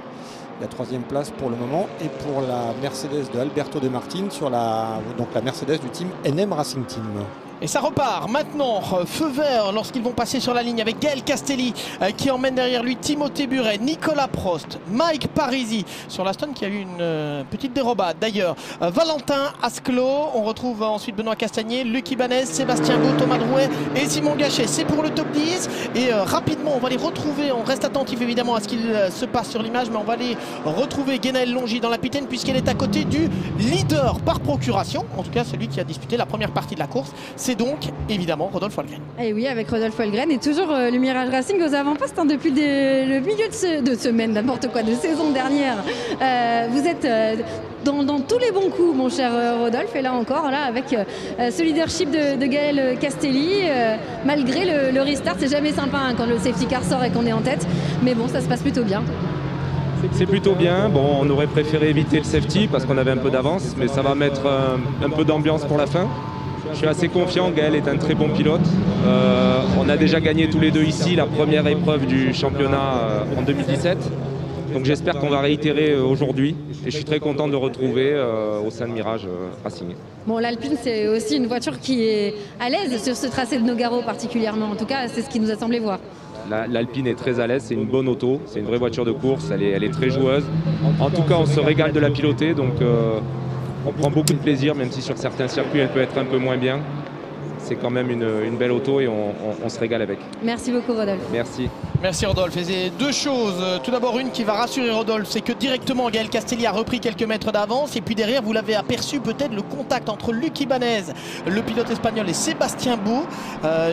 B: La 3e place pour le moment. Et pour la Mercedes de Alberto De Martin sur la Mercedes du team NM Racing Team.
A: Et ça repart maintenant, feu vert lorsqu'ils vont passer sur la ligne avec Gaël Castelli qui emmène derrière lui Timothée Buret, Nicolas Prost, Mike Parisi sur l'Aston qui a eu une petite dérobade d'ailleurs. Valentin Asclo, on retrouve ensuite Benoît Castagnier, Luc Ibanez, Sébastien Beau, Thomas Drouet et Simon Gachet. C'est pour le top 10 et rapidement on va les retrouver, on reste attentif évidemment à ce qu'il se passe sur l'image, mais on va les retrouver Guénaël Longy dans la Pitène puisqu'elle est à côté du leader par procuration, en tout cas celui qui a disputé la première partie de la course. C'est donc évidemment Rodolphe Algren.
C: Et oui, avec Rodolphe Algren et toujours le Mirage Racing aux avant-postes depuis le milieu de semaine, n'importe quoi, de saison dernière. Vous êtes dans tous les bons coups, mon cher Rodolphe, et là encore, avec ce leadership de Gaël Castelli, malgré le restart. C'est jamais sympa quand le safety car sort et qu'on est en tête, mais bon, ça se passe plutôt bien.
K: C'est plutôt bien. Bon, on aurait préféré éviter le safety parce qu'on avait un peu d'avance, mais ça va mettre un peu d'ambiance pour la fin. Je suis assez confiant, Gaël est un très bon pilote. On a déjà gagné tous les deux ici la première épreuve du championnat en 2017. Donc j'espère qu'on va réitérer aujourd'hui. Et je suis très content de le retrouver au sein de Mirage Racing.
C: Bon, l'Alpine, c'est aussi une voiture qui est à l'aise sur ce tracé de Nogaro particulièrement. En tout cas, c'est ce qui nous a semblé voir.
K: L'Alpine est très à l'aise, c'est une bonne auto, c'est une vraie voiture de course, elle est très joueuse. En tout cas, on se régale de la piloter, donc on prend beaucoup de plaisir, même si sur certains circuits, elle peut être un peu moins bien. C'est quand même une belle auto et on se régale avec.
C: Merci beaucoup, Rodolphe.
K: Merci.
A: Merci Rodolphe. Et c'est deux choses. Tout d'abord, une qui va rassurer Rodolphe, c'est que directement Gaël Castelli a repris quelques mètres d'avance. Et puis derrière, vous l'avez aperçu peut-être le contact entre Luc Ibanez, le pilote espagnol, et Sébastien Beau.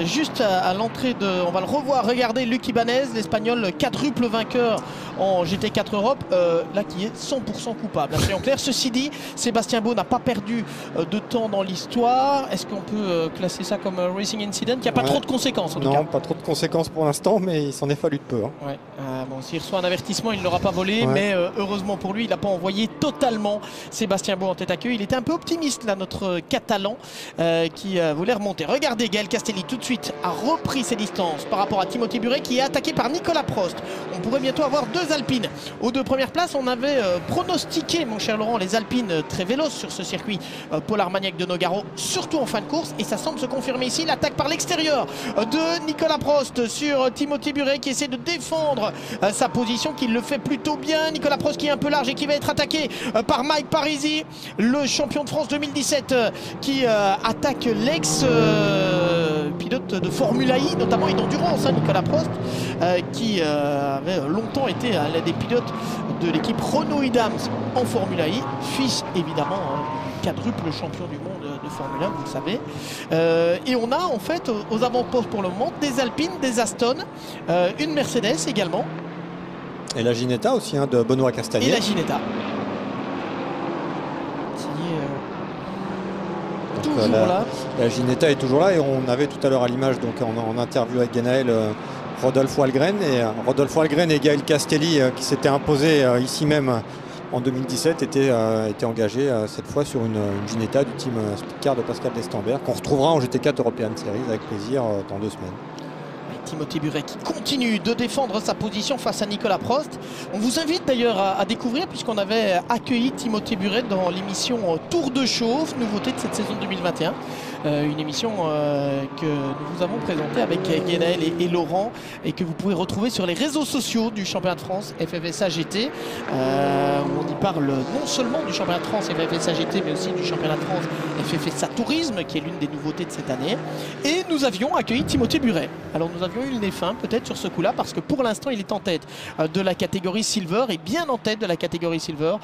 A: Juste à l'entrée de... On va le revoir. Regardez Luc Ibanez, l'espagnol quadruple vainqueur en GT4 Europe, là qui est 100% coupable. Soyons clairs. Ceci dit, Sébastien Beau n'a pas perdu de temps dans l'histoire. Est-ce qu'on peut classer ça comme Racing Incident? Il n'y a pas trop de conséquences en tout cas.
B: Non, pas trop de conséquences pour l'instant, mais il s'en est fallu de peu.
A: Ouais. Bon, s'il reçoit un avertissement, il ne l'aura pas volé, mais heureusement pour lui, il n'a pas envoyé totalement Sébastien Beau en tête à queue. Il était un peu optimiste là, notre Catalan qui voulait remonter. Regardez, Gaël Castelli tout de suite a repris ses distances par rapport à Timothée Buret qui est attaqué par Nicolas Prost. On pourrait bientôt avoir deux Alpines. Aux deux premières places, on avait pronostiqué, mon cher Laurent, les Alpines très véloces sur ce circuit Paul Armagnac de Nogaro, surtout en fin de course, et ça semble se confirmer ici. L'attaque par l'extérieur de Nicolas Prost sur Timothée Buret qui essaie de défendre sa position, qui le fait plutôt bien. Nicolas Prost qui est un peu large et qui va être attaqué par Mike Parisi, le champion de France 2017 qui attaque l'ex pilote de Formula I, notamment et d'endurance, Nicolas Prost, qui avait longtemps été l'un des pilotes de l'équipe Renault-Idams en Formula I, fils évidemment quadruple champion du monde de Formule 1, vous le savez. Et on a en fait aux avant-postes pour le moment des Alpines, des Aston, une Mercedes également.
B: Et la Ginetta aussi, de Benoît Castagnier.
A: Et la Ginetta. Qui est toujours là. La
B: Ginetta est toujours là et on avait tout à l'heure à l'image, donc en interview avec Guénaël, Rodolphe Algren. Et Rodolphe Algren et Gaël Castelli qui s'étaient imposés ici même en 2017 était engagé cette fois sur une Ginetta du team Speedcar de Pascal Destembert qu'on retrouvera en GT4 European Series avec plaisir dans 2 semaines.
A: Timothée Buret qui continue de défendre sa position face à Nicolas Prost. On vous invite d'ailleurs à découvrir, puisqu'on avait accueilli Timothée Buret dans l'émission Tour de chauffe, nouveauté de cette saison 2021. Une émission que nous vous avons présentée avec Guénaël et Laurent et que vous pouvez retrouver sur les réseaux sociaux du championnat de France FFSA GT. On y parle non seulement du championnat de France FFSA GT, mais aussi du championnat de France FFSA Tourisme, qui est l'une des nouveautés de cette année. Et nous avions accueilli Timothée Buret. Alors nous avions eu le nez fin peut-être sur ce coup-là, parce que pour l'instant il est en tête de la catégorie Silver, et bien en tête de la catégorie Silver,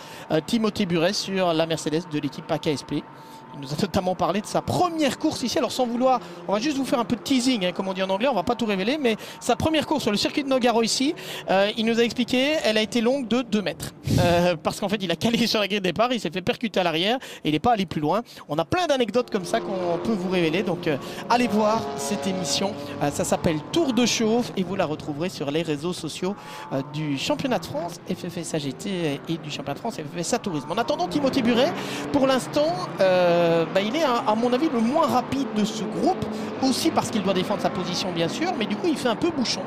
A: Timothée Buret sur la Mercedes de l'équipe AKSP. Il nous a notamment parlé de sa première course ici. Alors sans vouloir, on va juste vous faire un peu de teasing, hein, comme on dit en anglais, on va pas tout révéler, mais sa première course sur le circuit de Nogaro ici, il nous a expliqué, elle a été longue de 2 mètres. Parce qu'en fait, il a calé sur la grille de départ, il s'est fait percuter à l'arrière et il n'est pas allé plus loin. On a plein d'anecdotes comme ça qu'on peut vous révéler. Donc allez voir cette émission. Ça s'appelle Tour de chauffe et vous la retrouverez sur les réseaux sociaux du championnat de France FFSA GT et du championnat de France FFSA Tourisme. En attendant, Timothée Buret, pour l'instant, il est à mon avis le moins rapide de ce groupe, aussi parce qu'il doit défendre sa position bien sûr, mais du coup il fait un peu bouchon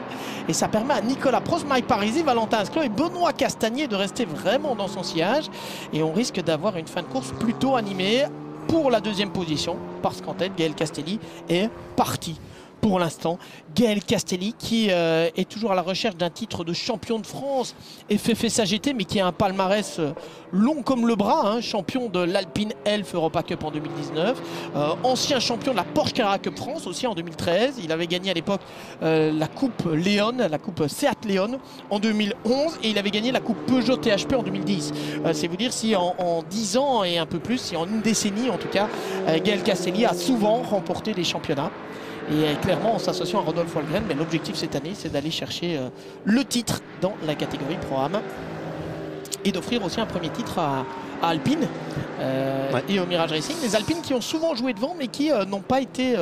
A: et ça permet à Nicolas Prost, Mike Parisi, Valentin Asclot et Benoît Castagnier de rester vraiment dans son sillage, et on risque d'avoir une fin de course plutôt animée pour la deuxième position, parce qu'en tête Gaël Castelli est parti. Pour l'instant, Gaël Castelli qui est toujours à la recherche d'un titre de champion de France FFSA GT, mais qui a un palmarès long comme le bras, hein, champion de l'Alpine Elf Europa Cup en 2019, ancien champion de la Porsche Carrera Cup France aussi en 2013. Il avait gagné à l'époque la Coupe Léon, la Coupe Seat Léon en 2011, et il avait gagné la Coupe Peugeot THP en 2010. C'est vous dire si en 10 ans et un peu plus, si en une décennie en tout cas, Gaël Castelli a souvent remporté des championnats. Et clairement en s'associant à Rodolphe Walgren, mais l'objectif cette année c'est d'aller chercher le titre dans la catégorie Pro-Am et d'offrir aussi un premier titre à Alpine et au Mirage Racing. Les Alpines qui ont souvent joué devant mais qui n'ont pas été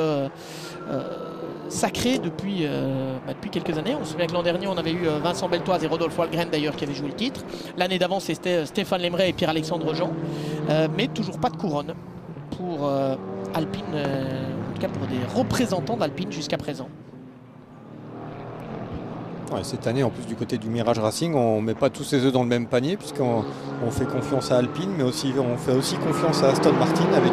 A: sacrés depuis quelques années. On se souvient que l'an dernier on avait eu Vincent Beltoise et Rodolphe Walgren d'ailleurs qui avaient joué le titre. L'année d'avant c'était Stéphane Lemray et Pierre-Alexandre Jean, mais toujours pas de couronne pour Alpine, en tout cas pour des représentants d'Alpine jusqu'à présent.
B: Ouais, cette année, en plus du côté du Mirage Racing, on ne met pas tous ses œufs dans le même panier, puisqu'on fait confiance à Alpine, mais aussi, on fait aussi confiance à Aston Martin avec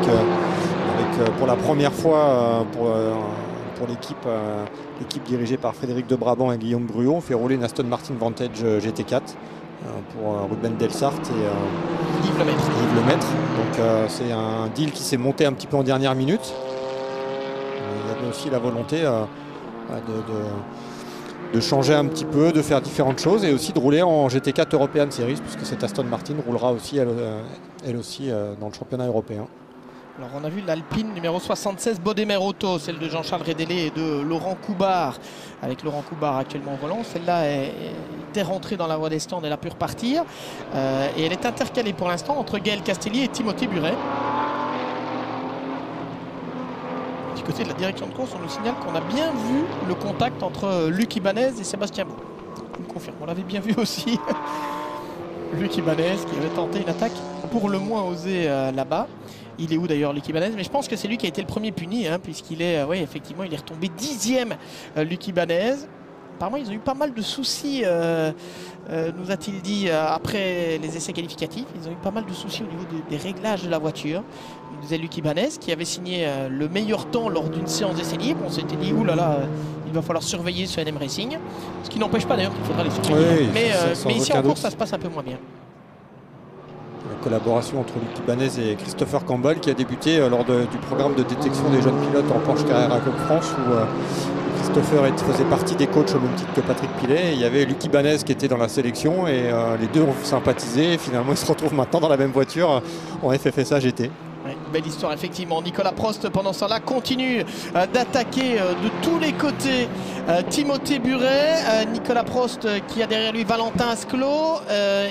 B: pour la première fois pour l'équipe dirigée par Frédéric de Brabant et Guillaume Bruot. On fait rouler une Aston Martin Vantage GT4 pour Ruben Delsart et Yves Lemaître. Donc c'est un deal qui s'est monté un petit peu en dernière minute. Il y avait aussi la volonté de changer un petit peu, de faire différentes choses et aussi de rouler en GT4 European Series, puisque cette Aston Martin roulera aussi elle aussi dans le championnat européen.
A: Alors on a vu l'Alpine numéro 76 Bodmer Auto, celle de Jean-Charles Rédélé et de Laurent Coubard, avec Laurent Coubard actuellement au volant. Celle-là était rentrée dans la voie des stands, elle a pu repartir et elle est intercalée pour l'instant entre Gaël Castelli et Timothée Buret. Du côté de la direction de course, on nous signale qu'on a bien vu le contact entre Luc Ibanez et Sébastien Beau. Je vous confirme, on l'avait bien vu aussi. Luc Ibanez qui avait tenté une attaque pour le moins osée là-bas. Il est où d'ailleurs Luc Ibanez? Mais je pense que c'est lui qui a été le premier puni, hein, puisqu'il est, effectivement, il est retombé 10e, Luc Ibanez. Apparemment, ils ont eu pas mal de soucis, nous a-t-il dit, après les essais qualificatifs. Ils ont eu pas mal de soucis au niveau des réglages de la voiture. Il disait Luc Ibanez, qui avait signé le meilleur temps lors d'une séance d'essais libres. On s'était dit, oulala, il va falloir surveiller ce NM Racing. Ce qui n'empêche pas d'ailleurs qu'il faudra les surveiller.
B: Oui,
A: mais ici en course, ça se passe un peu moins bien.
B: La collaboration entre Luc Ibanez et Christopher Campbell qui a débuté lors du programme de détection des jeunes pilotes en Porsche Carrera Cup France, où Christopher faisait partie des coachs au même titre que Patrick Pilet. Et il y avait Luc Ibanez qui était dans la sélection et les deux ont sympathisé et finalement ils se retrouvent maintenant dans la même voiture en FFSA GT.
A: Ouais, belle histoire effectivement. Nicolas Prost pendant ce temps-là continue d'attaquer de tous les côtés Timothée Buret, Nicolas Prost qui a derrière lui Valentin Asclot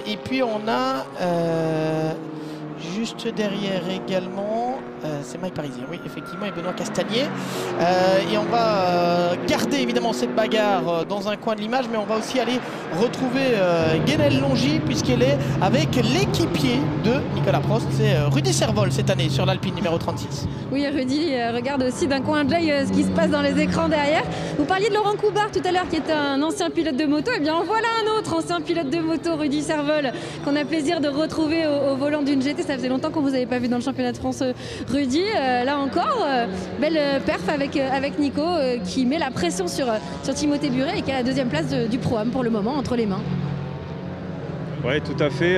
A: et puis on a juste derrière également, c'est Mike Parisien, oui, effectivement, et Benoît Castagnier. Et on va garder évidemment cette bagarre dans un coin de l'image, mais on va aussi aller retrouver Guénelle Longy, puisqu'elle est avec l'équipier de Nicolas Prost, c'est Rudy Servol cette année sur l'Alpine numéro 36.
C: Oui, Rudy regarde aussi d'un coin d'œil ce qui se passe dans les écrans derrière. Vous parliez de Laurent Coubard tout à l'heure, qui est un ancien pilote de moto. Eh bien, en voilà un autre ancien pilote de moto, Rudy Servol, qu'on a plaisir de retrouver au volant d'une GT. Ça faisait longtemps qu'on vous avait pas vu dans le championnat de France, Rudy. Là encore, belle perf avec Nico, qui met la pression sur Timothée Buret et qui a la deuxième place du Pro-Am pour le moment entre les mains.
L: Oui, tout à fait.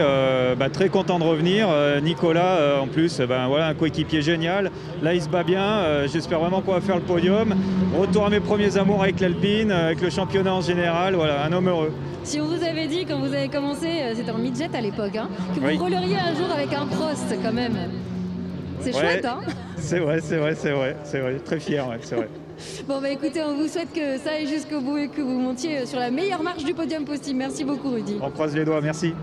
L: Très content de revenir. Nicolas, en plus, voilà, un coéquipier génial. Là, il se bat bien. J'espère vraiment qu'on va faire le podium. Retour à mes premiers amours avec l'Alpine, avec le championnat en général. Voilà, un homme heureux.
C: Si on vous avait dit, quand vous avez commencé, c'était en mid-jet à l'époque, hein, que vous
L: oui.
C: rouleriez un jour avec un Prost, quand même. C'est chouette, hein?
L: C'est vrai. Très fier, ouais, c'est vrai.
C: Bon, bah écoutez, on vous souhaite que ça aille jusqu'au bout et que vous montiez sur la meilleure marche du podium possible. Merci beaucoup, Rudy.
L: On croise les doigts, merci.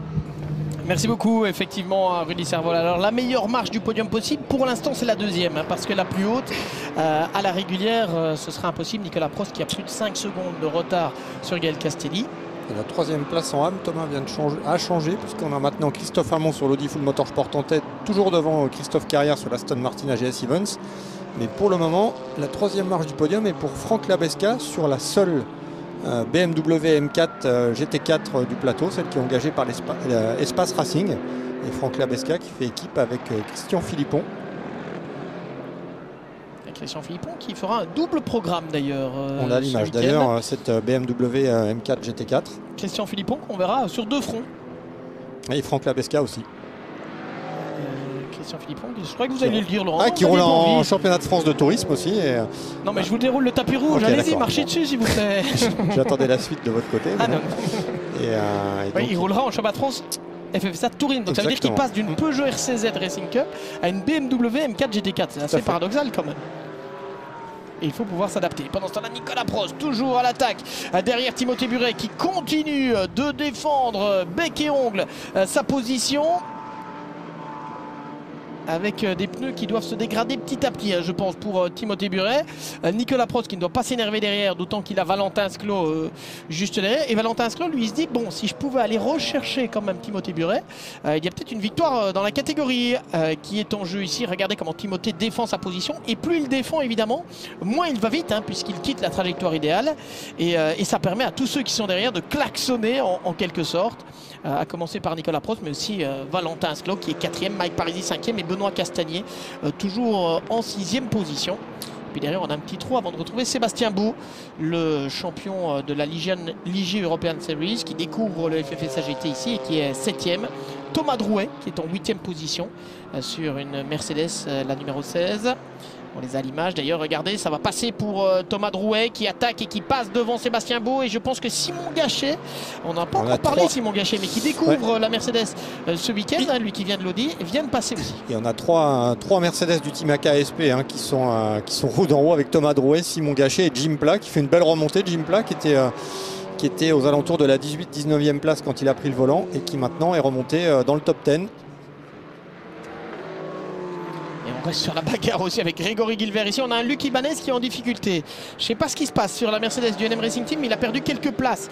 A: Merci beaucoup, effectivement, Rudy Servol. Alors, la meilleure marche du podium possible, pour l'instant, c'est la deuxième, hein, parce que la plus haute, à la régulière, ce sera impossible. Nicolas Prost qui a plus de 5 secondes de retard sur Gaël Castelli.
B: Et la troisième place en âme, Thomas vient de changer, puisqu'on a maintenant Christophe Hamon sur l'Audi Full Motorsport en tête, toujours devant Christophe Carrière sur l'Aston Martin AGS Evans. Mais pour le moment, la troisième marche du podium est pour Franck Labesca sur la seule BMW M4 GT4 du plateau, celle qui est engagée par l'Espace Racing. Et Franck Labesca qui fait équipe avec Christian Philippon.
A: Christian Philippon qui fera un double programme d'ailleurs.
B: On a l'image d'ailleurs, cette BMW M4 GT4.
A: Christian Philippon qu'on verra sur deux fronts.
B: Et Franck Labesca aussi.
A: Christian Philippon, je crois que vous alliez le dire, Laurent.
B: Ah, qui roule en championnat de France de tourisme aussi. Et...
A: Non, mais je vous déroule le tapis rouge.
B: Okay,
A: allez-y, marchez dessus s'il vous plaît.
B: J'attendais la suite de votre côté.
A: Ah non.
B: Et donc,
A: il roulera en championnat de France FFSA Touring. Donc ça veut dire qu'il passe d'une Peugeot RCZ Racing Cup à une BMW M4 GT4. C'est assez paradoxal quand même. Et il faut pouvoir s'adapter. Pendant ce temps-là, Nicolas Prost, toujours à l'attaque. Derrière Timothée Buret qui continue de défendre bec et ongle sa position. Avec des pneus qui doivent se dégrader petit à petit, je pense, pour Timothée Buret. Nicolas Prost qui ne doit pas s'énerver derrière, d'autant qu'il a Valentin Sclot juste derrière. Et Valentin Sclot, lui, il se dit, bon, si je pouvais aller rechercher quand même Timothée Buret, il y a peut-être une victoire dans la catégorie qui est en jeu ici. Regardez comment Timothée défend sa position. Et plus il défend, évidemment, moins il va vite, hein, puisqu'il quitte la trajectoire idéale. Et ça permet à tous ceux qui sont derrière de klaxonner en quelque sorte. À commencer par Nicolas Prost, mais aussi Valentin Sclot qui est 4e, Mike Parisi 5e et Benoît Castagnier toujours en 6e position. Puis derrière, on a un petit trou avant de retrouver Sébastien Beau, le champion de la Ligier European Series, qui découvre le FFSA GT ici et qui est 7e. Thomas Drouet, qui est en 8e position sur une Mercedes, la numéro 16. On les a à l'image. D'ailleurs, regardez, ça va passer pour Thomas Drouet qui attaque et qui passe devant Sébastien Beau. Et je pense que Simon Gachet, on n'a pas encore parlé Simon Gachet, mais qui découvre la Mercedes ce week-end, hein, lui qui vient de l'Audi, vient de passer aussi.
B: Et on a trois Mercedes du team AKSP hein, qui sont roue en haut avec Thomas Drouet, Simon Gachet et Jim Pla qui fait une belle remontée. Jim Pla qui était aux alentours de la 18-19e place quand il a pris le volant et qui maintenant est remonté dans le top 10.
A: Et on reste sur la bagarre aussi avec Grégory Guilbert. Ici, on a un Luc Ibanez qui est en difficulté. Je ne sais pas ce qui se passe sur la Mercedes du NM Racing Team, mais il a perdu quelques places.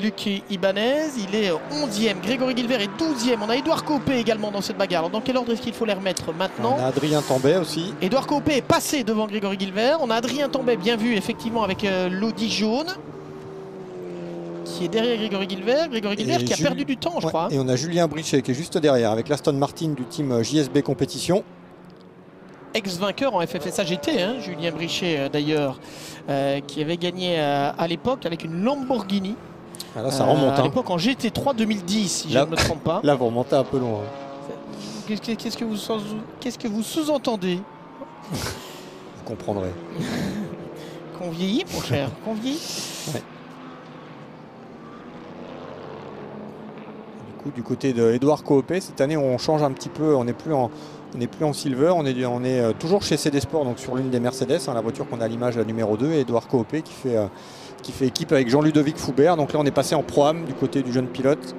A: Luc Ibanez, il est 11e. Grégory Guilbert est 12e. On a Édouard Copé également dans cette bagarre. Alors, dans quel ordre est-ce qu'il faut les remettre maintenant?
B: On a Adrien Tambay aussi.
A: Édouard Copé est passé devant Grégory Guilbert. On a Adrien Tambay, bien vu, effectivement, avec l'Audi jaune, qui est derrière Grégory Guilbert. Grégory Guilbert qui a perdu du temps, je crois.
B: Et on a Julien Brichet qui est juste derrière avec l'Aston Martin du team JSB Compétition.
A: Ex-vainqueur en FFSA GT, hein, Julien Brichet d'ailleurs, qui avait gagné à l'époque avec une Lamborghini.
B: Ah là, ça remonte.
A: À l'époque en GT3 2010, si je ne me trompe pas.
B: Là, vous remontez un peu loin.
A: Qu'est-ce que vous sous-entendez?
B: Vous comprendrez.
A: Qu'on vieillit, mon cher, qu'on vieillit.
B: Ouais. Du côté de Édouard Coopé, cette année on change un petit peu, on n'est plus en silver, on est toujours chez CD Sport, donc sur l'une des Mercedes, hein, la voiture qu'on a à l'image, la numéro 2, et Édouard Coopé qui fait équipe avec Jean-Ludovic Foubert. Donc là on est passé en Pro-Am du côté du jeune pilote.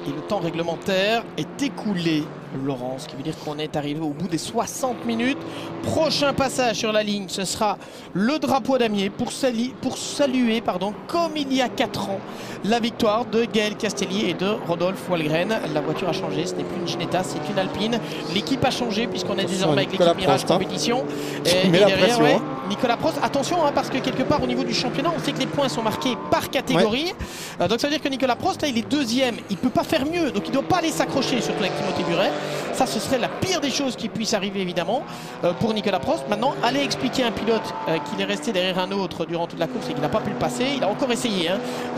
A: Et le temps réglementaire est écoulé. Laurent, ce qui veut dire qu'on est arrivé au bout des 60 minutes. Prochain passage sur la ligne, ce sera le drapeau damier pour saluer, comme il y a 4 ans, la victoire de Gaël Castelli et de Rodolphe Walgren. La voiture a changé, ce n'est plus une Ginetta, c'est une Alpine. L'équipe a changé puisqu'on est désormais avec l'équipe Mirage Compétition. Et derrière, Nicolas Prost, attention parce que quelque part au niveau du championnat, on sait que les points sont marqués par catégorie. Donc ça veut dire que Nicolas Prost, là, il est deuxième, il ne peut pas faire mieux, donc il ne doit pas aller s'accrocher, surtout avec Timothée Buret. Ça, ce serait la pire des choses qui puisse arriver évidemment pour Nicolas Prost. Maintenant, aller expliquer à un pilote qu'il est resté derrière un autre durant toute la course et qu'il n'a pas pu le passer. Il a encore essayé,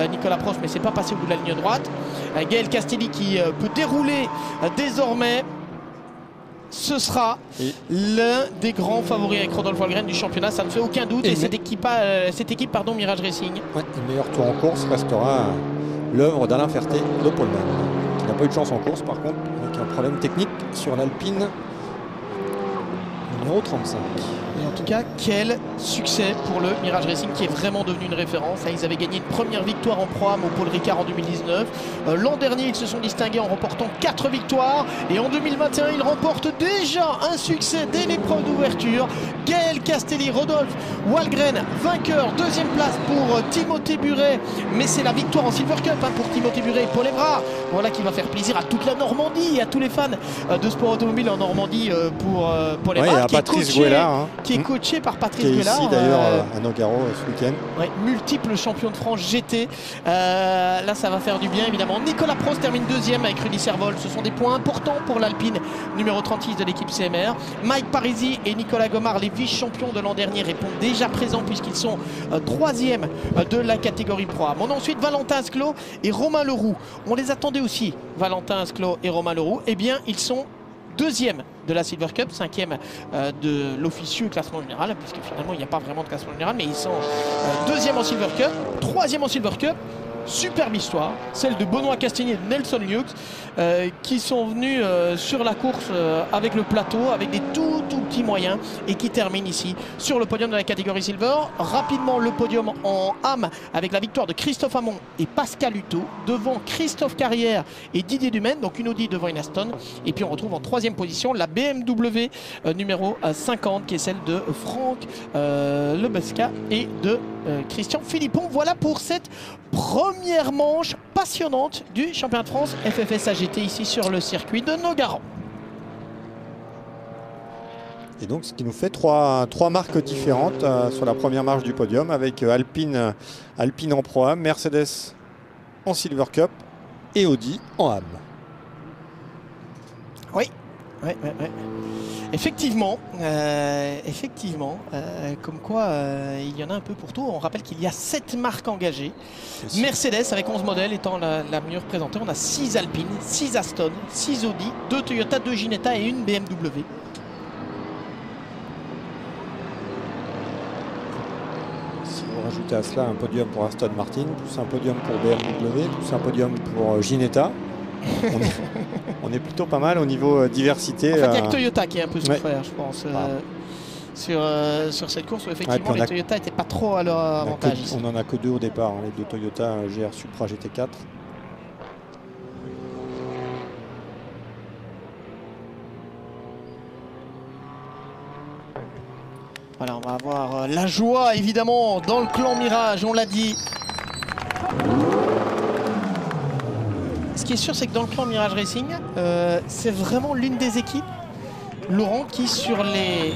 A: Nicolas Prost, mais c'est pas passé au bout de la ligne droite. Gaël Castelli qui peut dérouler désormais. Ce sera l'un des grands favoris avec Rodolphe Walgren du championnat, ça ne fait aucun doute. Et cette équipe Mirage Racing.
B: Le meilleur tour en course restera l'œuvre d'Alain Ferté de Poleman, qui n'a pas eu de chance en course par contre, avec un problème technique sur l'Alpine numéro 35.
A: Et en tout cas, quel succès pour le Mirage Racing qui est vraiment devenu une référence. Ils avaient gagné une première victoire en Pro-Am au Paul Ricard en 2019. L'an dernier, ils se sont distingués en remportant 4 victoires. Et en 2021, ils remportent déjà un succès dès l'épreuve d'ouverture. Gaël Castelli, Rodolphe Walgren, vainqueur. Deuxième place pour Timothée Buret. Mais c'est la victoire en Silver Cup pour Timothée Buret et Paul Évrard. Voilà qui va faire plaisir à toute la Normandie et à tous les fans de sport automobile en Normandie pour Paul Évrard. Qui est coaché par Patrice Guélard.
B: Ici d'ailleurs à Nogaro ce week-end.
A: Multiple champion de France GT. Là ça va faire du bien évidemment. Nicolas Prost termine deuxième avec Rudy Servol. Ce sont des points importants pour l'Alpine numéro 36 de l'équipe CMR. Mike Parisi et Nicolas Gomard, les vice-champions de l'an dernier, répondent déjà présents puisqu'ils sont troisième de la catégorie Pro-Am. On a ensuite Valentin Asclot et Romain Leroux. On les attendait aussi, Valentin Asclot et Romain Leroux. Eh bien ils sont deuxième de la Silver Cup, cinquième de l'officieux classement général, puisque finalement il n'y a pas vraiment de classement général, mais ils sont deuxième en Silver Cup, troisième en Silver Cup. Superbe histoire, celle de Benoît Castigny et de Nelson Hughes qui sont venus sur la course avec le plateau, avec des tout petits moyens et qui terminent ici sur le podium de la catégorie Silver. Rapidement le podium en AM avec la victoire de Christophe Hamon et Pascal Hutto devant Christophe Carrière et Didier Dumaine, donc une Audi devant une Aston. Et puis on retrouve en troisième position la BMW numéro 50 qui est celle de Franck Lebesca et de Christian Philippon. Voilà pour cette première manche passionnante du championnat de France FFS AGT ici sur le circuit de Nogaro.
B: Et donc ce qui nous fait trois marques différentes sur la première marche du podium avec Alpine en Pro-Am, Mercedes en Silver Cup et Audi en AM.
A: Oui. Effectivement, comme quoi il y en a un peu pour tout. On rappelle qu'il y a 7 marques engagées. Mercedes avec 11 modèles étant la mieux représentée. On a 6 Alpine, 6 Aston, 6 Audi, 2 Toyota, 2 Ginetta et une BMW.
B: Si vous rajoutez à cela un podium pour Aston Martin, plus un podium pour BMW, plus un podium pour Ginetta, on est plutôt pas mal au niveau diversité.
A: En fait, il n'y a que Toyota qui est un peu souffert, je pense, sur cette course où effectivement les Toyota n'étaient pas trop à leur avantage.
B: On n'en a que 2 au départ, les 2 Toyota GR Supra GT4.
A: Voilà, on va avoir la joie évidemment dans le clan Mirage, on l'a dit. Ce qui est sûr, c'est que dans le clan Mirage Racing, c'est vraiment l'une des équipes, Laurent, qui sur les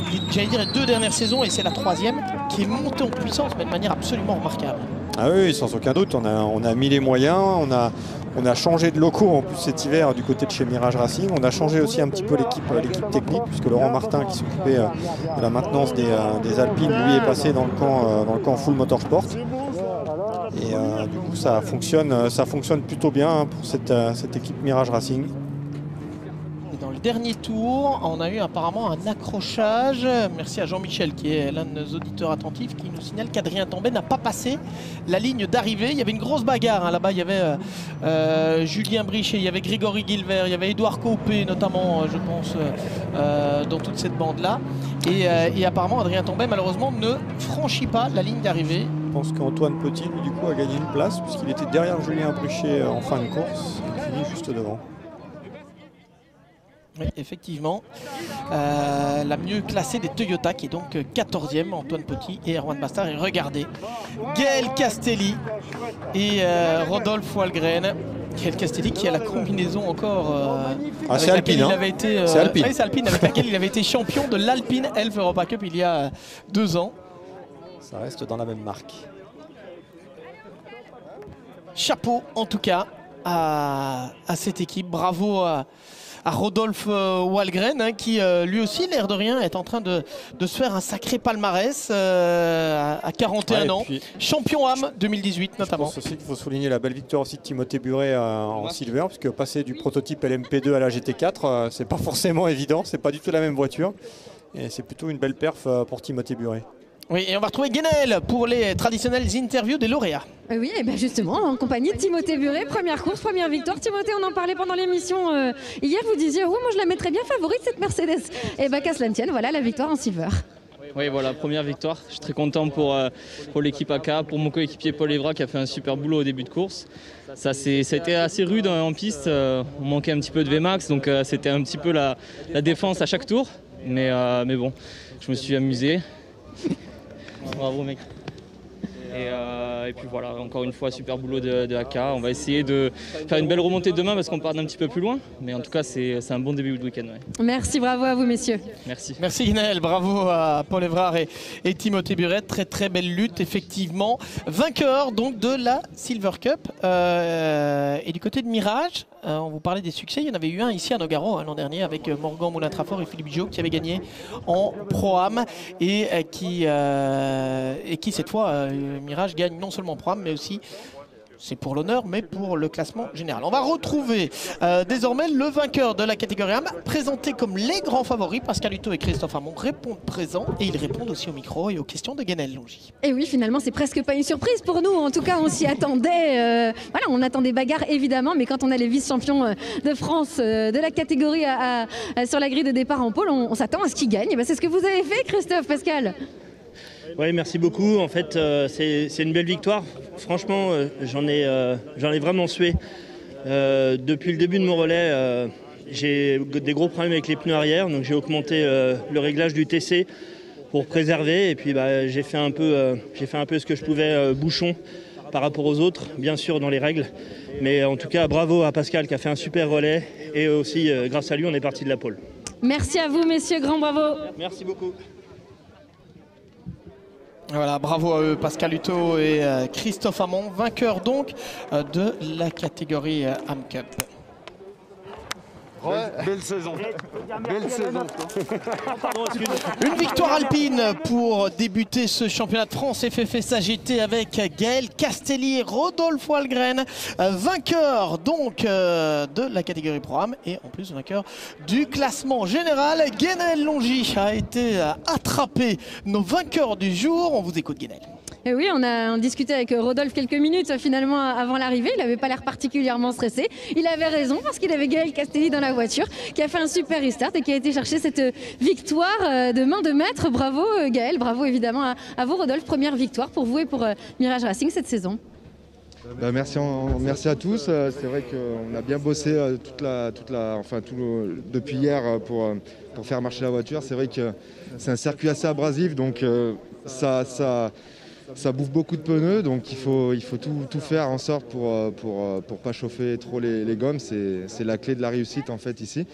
A: 2 dernières saisons, et c'est la 3e, qui est montée en puissance mais de manière absolument remarquable.
B: Ah oui, sans aucun doute, on a mis les moyens, on a changé de locaux en plus cet hiver du côté de chez Mirage Racing. On a changé aussi un petit peu l'équipe technique, puisque Laurent Martin, qui s'occupait de la maintenance des Alpines, lui est passé dans le camp Full Motorsport. Et du coup ça fonctionne plutôt bien pour cette équipe Mirage Racing.
A: Et dans le dernier tour, on a eu apparemment un accrochage. Merci à Jean-Michel qui est l'un de nos auditeurs attentifs qui nous signale qu'Adrien Tambay n'a pas passé la ligne d'arrivée. Il y avait une grosse bagarre là-bas. Il y avait Julien Brichet, il y avait Grégory Guilvert, il y avait Édouard Copé notamment, je pense, dans toute cette bande-là. Et apparemment Adrien Tambay malheureusement ne franchit pas la ligne d'arrivée.
B: Je pense qu'Antoine Petit, lui, du coup, a gagné une place puisqu'il était derrière Julien Brichet en fin de course. Il finit juste devant.
A: Oui, effectivement. La mieux classée des Toyota qui est donc 14e, Antoine Petit et Erwan Bastard. Et regardez, Gaël Castelli et Rodolphe Walgren. Gaël Castelli qui a la combinaison encore
B: c'est Alpine.
A: C'est Alpine. Oui, c'est Alpine avec laquelle il avait été champion de l'Alpine Elf Europa Cup il y a 2 ans.
B: Ça reste dans la même marque.
A: Chapeau en tout cas à cette équipe. Bravo à Rodolphe Walgren hein, qui lui aussi, l'air de rien, est en train de se faire un sacré palmarès à 41 ans. Champion AM 2018 notamment.
B: Je pense aussi qu'il faut souligner la belle victoire aussi de Timothée Buret en Silver, puisque passer du prototype LMP2 à la GT4, c'est pas forcément évident, c'est pas du tout la même voiture. Et c'est plutôt une belle perf pour Timothée Buret.
A: Oui, et on va retrouver Guénel pour les traditionnelles interviews des lauréats.
C: Oui, et bien justement, en compagnie de Timothée Buret, première course, première victoire. Timothée, on en parlait pendant l'émission hier, vous disiez, oh, moi je la mettrais bien favorite cette Mercedes. Et bien qu'à cela ne tienne, voilà la victoire en silver.
M: Oui, voilà, première victoire. Je suis très content pour l'équipe AK, pour mon coéquipier Paul Evra qui a fait un super boulot au début de course. Ça a été assez rude en piste, on manquait un petit peu de VMAX, donc c'était un petit peu la défense à chaque tour. Mais bon, je me suis amusé. Bravo mec. Et puis voilà, encore une fois, super boulot de AK. On va essayer de faire une belle remontée demain parce qu'on part d'un petit peu plus loin. Mais en tout cas, c'est un bon début de week-end. Ouais.
C: Merci, bravo à vous messieurs.
M: Merci.
A: Merci Guinel, bravo à Paul Evrard et Timothée Buret. Très très belle lutte, effectivement. Vainqueur donc de la Silver Cup. Et du côté de Mirage, on vous parlait des succès. Il y en avait eu un ici à Nogaro l'an dernier avec Morgan Moulin-Trafort et Philippe Jo qui avaient gagné en Pro-Am et qui cette fois, Mirage gagne non seulement Pro-Am mais aussi, c'est pour l'honneur, mais pour le classement général. On va retrouver désormais le vainqueur de la catégorie AM, présenté comme les grands favoris. Pascal Hutto et Christophe Hamon répondent présents et ils répondent aussi au micro et aux questions de Guénel Longy.
C: Et oui, finalement, c'est presque pas une surprise pour nous. En tout cas, on s'y attendait. Voilà, on attendait bagarre évidemment, mais quand on a les vice-champions de France de la catégorie sur la grille de départ en pôle, on s'attend à ce qu'ils gagnent. Et ben, c'est ce que vous avez fait, Christophe, Pascal.
N: Oui, merci beaucoup. En fait, c'est une belle victoire. Franchement, j'en ai vraiment sué. Depuis le début de mon relais, j'ai des gros problèmes avec les pneus arrière, donc j'ai augmenté le réglage du TC pour préserver. Et puis, j'ai fait un peu ce que je pouvais bouchon par rapport aux autres, bien sûr dans les règles. Mais en tout cas, bravo à Pascal qui a fait un super relais. Et aussi, grâce à lui, on est parti de la pole.
C: Merci à vous, messieurs. Grand bravo.
N: Merci beaucoup.
A: Voilà, bravo à eux, Pascal Hutto et Christophe Hamon, vainqueurs donc de la catégorie AM Cup.
O: Ouais. Belle saison. Belle saison.
A: Une victoire alpine pour débuter ce championnat de France FFS AGT avec Gaël Castelli et Rodolphe Walgren, vainqueur donc de la catégorie Pro-Am et en plus vainqueur du classement général. Guénel Longy a été attrapé, nos vainqueurs du jour. On vous écoute Guénel.
C: Et oui, on a discuté avec Rodolphe quelques minutes finalement avant l'arrivée. Il n'avait pas l'air particulièrement stressé. Il avait raison parce qu'il avait Gaël Castelli dans la voiture qui a fait un super restart et qui a été chercher cette victoire de main de maître. Bravo Gaël, bravo évidemment à vous Rodolphe. Première victoire pour vous et pour Mirage Racing cette saison.
P: Merci à tous. C'est vrai qu'on a bien bossé depuis hier pour faire marcher la voiture. C'est vrai que c'est un circuit assez abrasif, donc ça bouffe beaucoup de pneus, donc il faut tout faire en sorte pour pas chauffer trop les gommes. C'est la clé de la réussite en fait ici.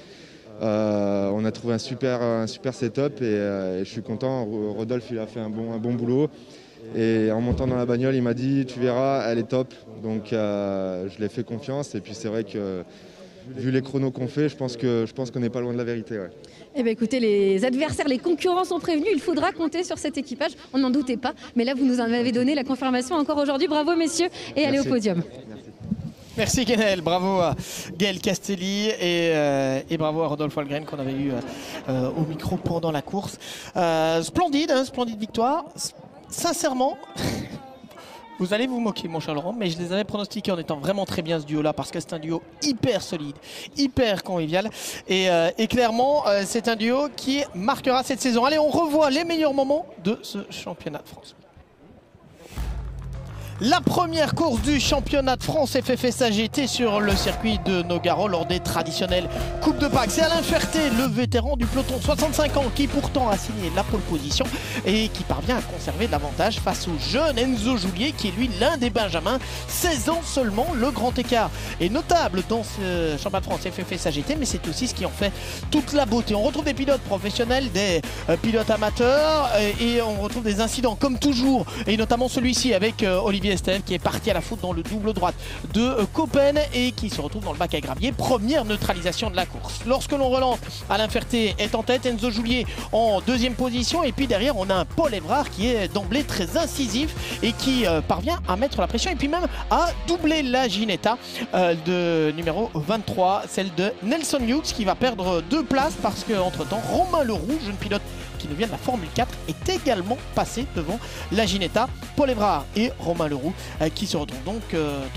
P: On a trouvé un super setup et je suis content. Rodolphe il a fait un bon boulot. Et en montant dans la bagnole, il m'a dit tu verras, elle est top. Donc je lui ai fait confiance et puis c'est vrai que vu les chronos qu'on fait, je pense qu'on n'est pas loin de la vérité. Ouais.
C: Eh bien écoutez, les adversaires, les concurrents sont prévenus, il faudra compter sur cet équipage, on n'en doutait pas, mais là vous nous en avez donné la confirmation encore aujourd'hui. Bravo messieurs et allez au podium.
A: Merci Guénel, bravo à Gaël Castelli et bravo à Rodolphe Walgren qu'on avait eu au micro pendant la course. Splendide victoire, sincèrement. Vous allez vous moquer mon cher Laurent, mais je les avais pronostiqués en étant vraiment très bien ce duo là parce que c'est un duo hyper solide, hyper convivial et clairement c'est un duo qui marquera cette saison. Allez, on revoit les meilleurs moments de ce championnat de France. La première course du championnat de France FFS AGT sur le circuit de Nogaro lors des traditionnelles Coupes de Pâques. C'est Alain Ferté, le vétéran du peloton, 65 ans, qui pourtant a signé la pole position et qui parvient à conserver l'avantage face au jeune Enzo Joulier, qui est lui l'un des benjamins, 16 ans seulement. Le grand écart est notable dans ce championnat de France FFS AGT, mais c'est aussi ce qui en fait toute la beauté. On retrouve des pilotes professionnels, des pilotes amateurs et on retrouve des incidents comme toujours, et notamment celui-ci avec Olivier Estève qui est parti à la faute dans le double droite de Coppen et qui se retrouve dans le bac à gravier. Première neutralisation de la course. Lorsque l'on relance, Alain Ferté est en tête, Enzo Joulier en deuxième position, et puis derrière on a un Paul Évrard qui est d'emblée très incisif et qui parvient à mettre la pression et puis même à doubler la Ginetta de numéro 23, celle de Nelson Hughes, qui va perdre 2 places parce qu'entre temps Romain Leroux, jeune pilote qui nous vient de la Formule 4, est également passé devant la Ginetta. Paul Évrard et Romain Leroux qui se retrouvent donc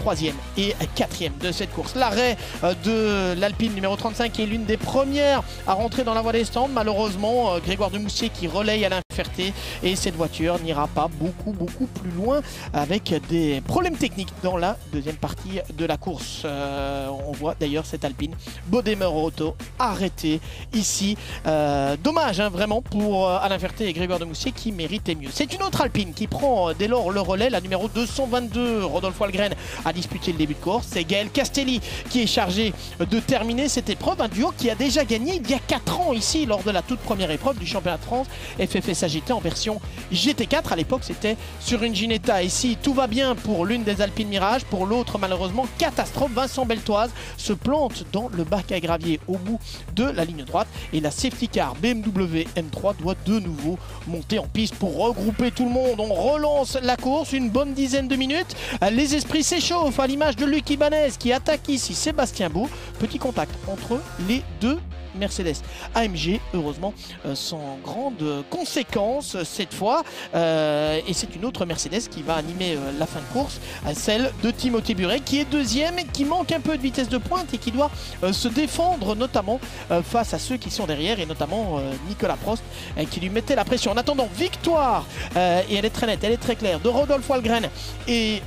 A: 3e et 4e de cette course. L'arrêt de l'Alpine numéro 35 qui est l'une des premières à rentrer dans la voie des stands. Malheureusement, Grégoire de Moustier qui relaye Alain Ferté, et cette voiture n'ira pas beaucoup plus loin avec des problèmes techniques dans la deuxième partie de la course. On voit d'ailleurs cette Alpine Bodemer Auto arrêtée ici. Dommage vraiment pour Alain Ferté et Grégoire de Moustier qui méritaient mieux. C'est une autre Alpine qui prend dès lors le relais, la numéro 222. Rodolphe Walgren a disputé le début de course. C'est Gaël Castelli qui est chargé de terminer cette épreuve. Un duo qui a déjà gagné il y a 4 ans ici lors de la toute première épreuve du championnat de France FFS AGT en version GT4. À l'époque c'était sur une Ginetta. Ici tout va bien pour l'une des Alpines Mirage, pour l'autre malheureusement catastrophe. Vincent Beltoise se plante dans le bac à gravier au bout de la ligne droite et la safety car BMW M3 doit de nouveau monter en piste pour regrouper tout le monde. On relance la course, une bonne dizaine de minutes. Les esprits s'échauffent à l'image de Luc Ibanez qui attaque ici Sébastien Beau. Petit contact entre les deux Mercedes AMG, heureusement sans grande conséquence cette fois, et c'est une autre Mercedes qui va animer la fin de course, celle de Timothée Buret qui est deuxième et qui manque un peu de vitesse de pointe et qui doit se défendre notamment face à ceux qui sont derrière, et notamment Nicolas Prost qui lui mettait la pression. En attendant, victoire, et elle est très nette, elle est très claire, de Rodolphe Walgren et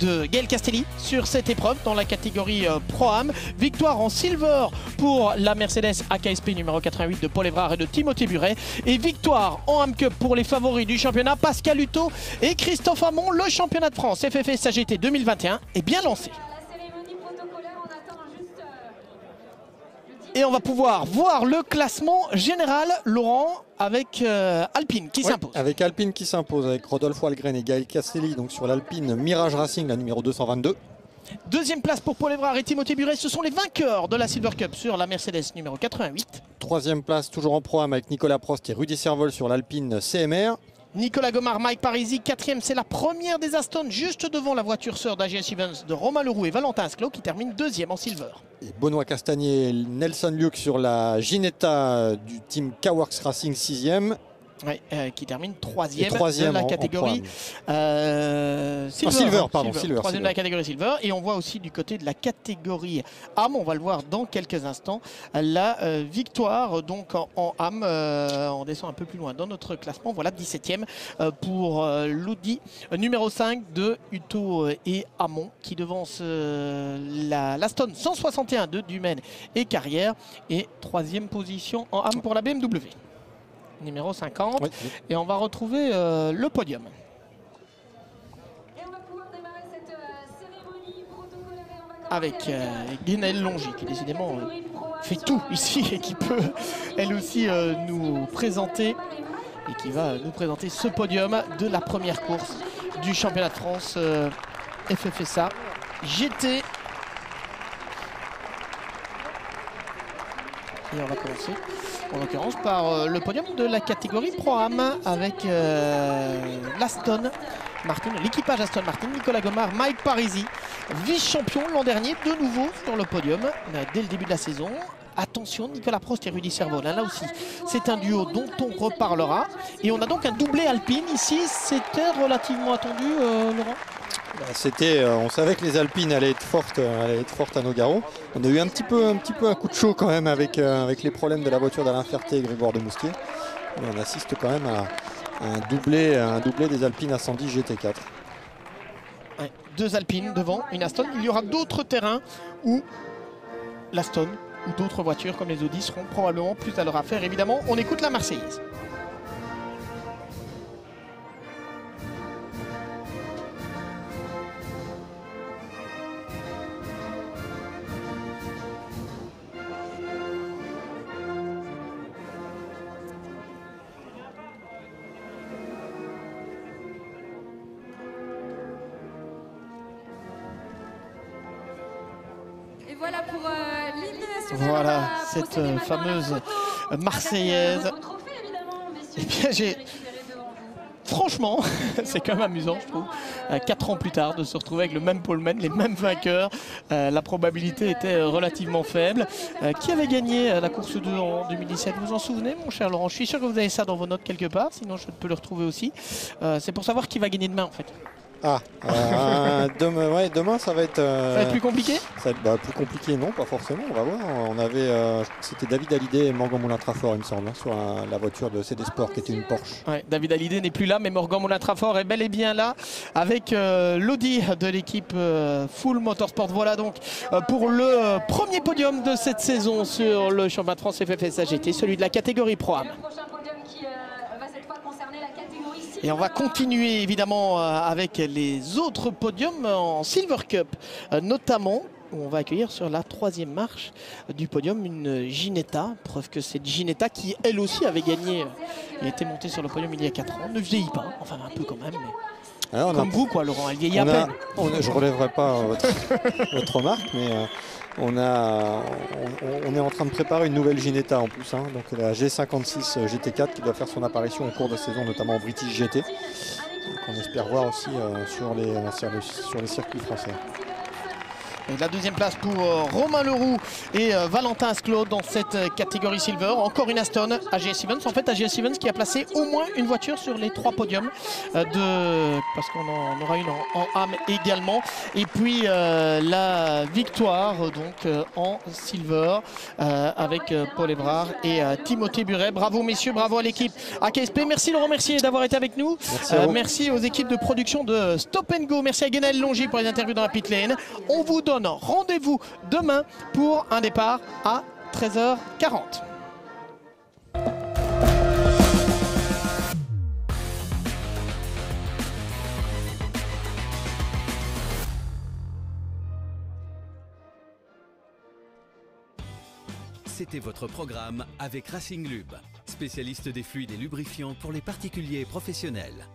A: de Gaël Castelli sur cette épreuve dans la catégorie Pro-Am. Victoire en silver pour la Mercedes AKSP numéro 88 de Paul Évrard et de Timothée Buret, et victoire en Am Cup pour les favoris du championnat, Pascal Hutto et Christophe Amon. Le championnat de France FFS AGT 2021 est bien lancé. Et on va pouvoir voir le classement général, Laurent, avec Alpine qui s'impose.
B: Avec Alpine qui s'impose, avec Rodolphe Walgren et Gaël Castelli donc sur l'Alpine Mirage Racing, la numéro 222.
A: Deuxième place pour Paul Évrard et Timothée Buret, ce sont les vainqueurs de la Silver Cup sur la Mercedes numéro 88.
B: Troisième place toujours en Pro-Am avec Nicolas Prost et Rudy Servol sur l'Alpine CMR.
A: Nicolas Gomard, Mike Parisi, 4e, c'est la première des Aston, juste devant la voiture sœur d'AGS Evans de Romain Leroux et Valentin Asclot qui termine 2e en silver.
B: Et Benoît Castagnier, Nelson Luc sur la Ginetta du team K-Works Racing 6e.
A: Ouais, qui termine 3e de la catégorie
B: Silver.
A: Troisième de la catégorie Silver. Et on voit aussi du côté de la catégorie Am, on va le voir dans quelques instants, la victoire donc en Am. On descend un peu plus loin dans notre classement. Voilà, 17e pour l'Audi numéro 5 de Hutto et Amon qui devance l'Aston 161 de Dumaine et Carrière, et 3e position en Am pour la BMW numéro 50. Oui. Et on va retrouver le podium. Avec Guénaëlle Longy qui décidément fait tout ici et qui peut elle aussi nous présenter, et qui va nous présenter ce podium de la première course du championnat de France FFSA GT. Et on va commencer en l'occurrence par le podium de la catégorie Pro-Am avec l'Aston Martin, l'équipage Aston Martin, Nicolas Gomard, Mike Parisi, vice-champion l'an dernier, de nouveau sur le podium dès le début de la saison. Attention, Nicolas Prost et Rudy Servol, là aussi c'est un duo dont on reparlera, et on a donc un doublé Alpine ici. C'était relativement attendu, Laurent?
B: On savait que les Alpines allaient être fortes à Nogaro. On a eu un petit peu un coup de chaud quand même avec les problèmes de la voiture d'Alain Ferté et Grégoire de Moustier. Mais on assiste quand même à un doublé des Alpines Ascendi GT4.
A: Ouais, 2 Alpines devant, une Aston. Il y aura d'autres terrains où l'Aston ou d'autres voitures comme les Audi seront probablement plus à leur affaire. Évidemment, on écoute la Marseillaise.
C: Voilà pour l'hymne national.
A: Voilà cette fameuse Marseillaise. Et bien franchement, c'est quand même amusant, je trouve. 4 ans plus tard, de se retrouver avec le même poleman, les mêmes vainqueurs. La probabilité était relativement faible. Qui avait gagné la course 2 en 2017? Vous vous en souvenez, mon cher Laurent? Je suis sûr que vous avez ça dans vos notes quelque part, sinon je peux le retrouver aussi. C'est pour savoir qui va gagner demain, en fait.
B: Demain ça va être...
A: Ça va être plus compliqué?
B: Ça va être plus compliqué, non, pas forcément, on va voir. On avait, c'était David Hallyday et Morgan Moulin-Trafort, il me semble, sur la voiture de CD Sport qui était une Porsche.
A: Ouais, David Hallyday n'est plus là, mais Morgan Moulin-Trafort est bel et bien là avec l'Audi de l'équipe Full Motorsport. Voilà donc pour le premier podium de cette saison sur le championnat de France FFS AGT, celui de la catégorie Pro-Am. Et on va continuer évidemment avec les autres podiums en Silver Cup, notamment où on va accueillir sur la 3e marche du podium une Ginetta. Preuve que cette Ginetta qui elle aussi avait gagné, elle était montée sur le podium il y a 4 ans, ne vieillit pas, enfin un peu quand même. Mais... Alors, comme vous quoi Laurent, elle vieillit à peine.
B: Je ne relèverai pas votre remarque, mais on est en train de préparer une nouvelle Ginetta en plus, donc la G56 GT4 qui doit faire son apparition au cours de la saison, notamment en British GT. Donc on espère voir aussi sur les circuits français.
A: Et la 2e place pour Romain Leroux et Valentin Asclaude dans cette catégorie Silver. Encore une Aston AGS Evans. En fait, AGS Evans qui a placé au moins une voiture sur les 3 podiums. Parce qu'on en aura une en AM également. Et puis la victoire donc en Silver avec Paul Évrard et Timothée Buret. Bravo messieurs, bravo à l'équipe AKSP. Merci Laurent Mercier d'avoir été avec nous. Merci aux équipes de production de Stop & Go. Merci à Guénel Longy pour les interviews dans la pit lane. On vous donne rendez-vous demain pour un départ à 13h40.
Q: C'était votre programme avec Racing Lube, spécialiste des fluides et lubrifiants pour les particuliers et professionnels.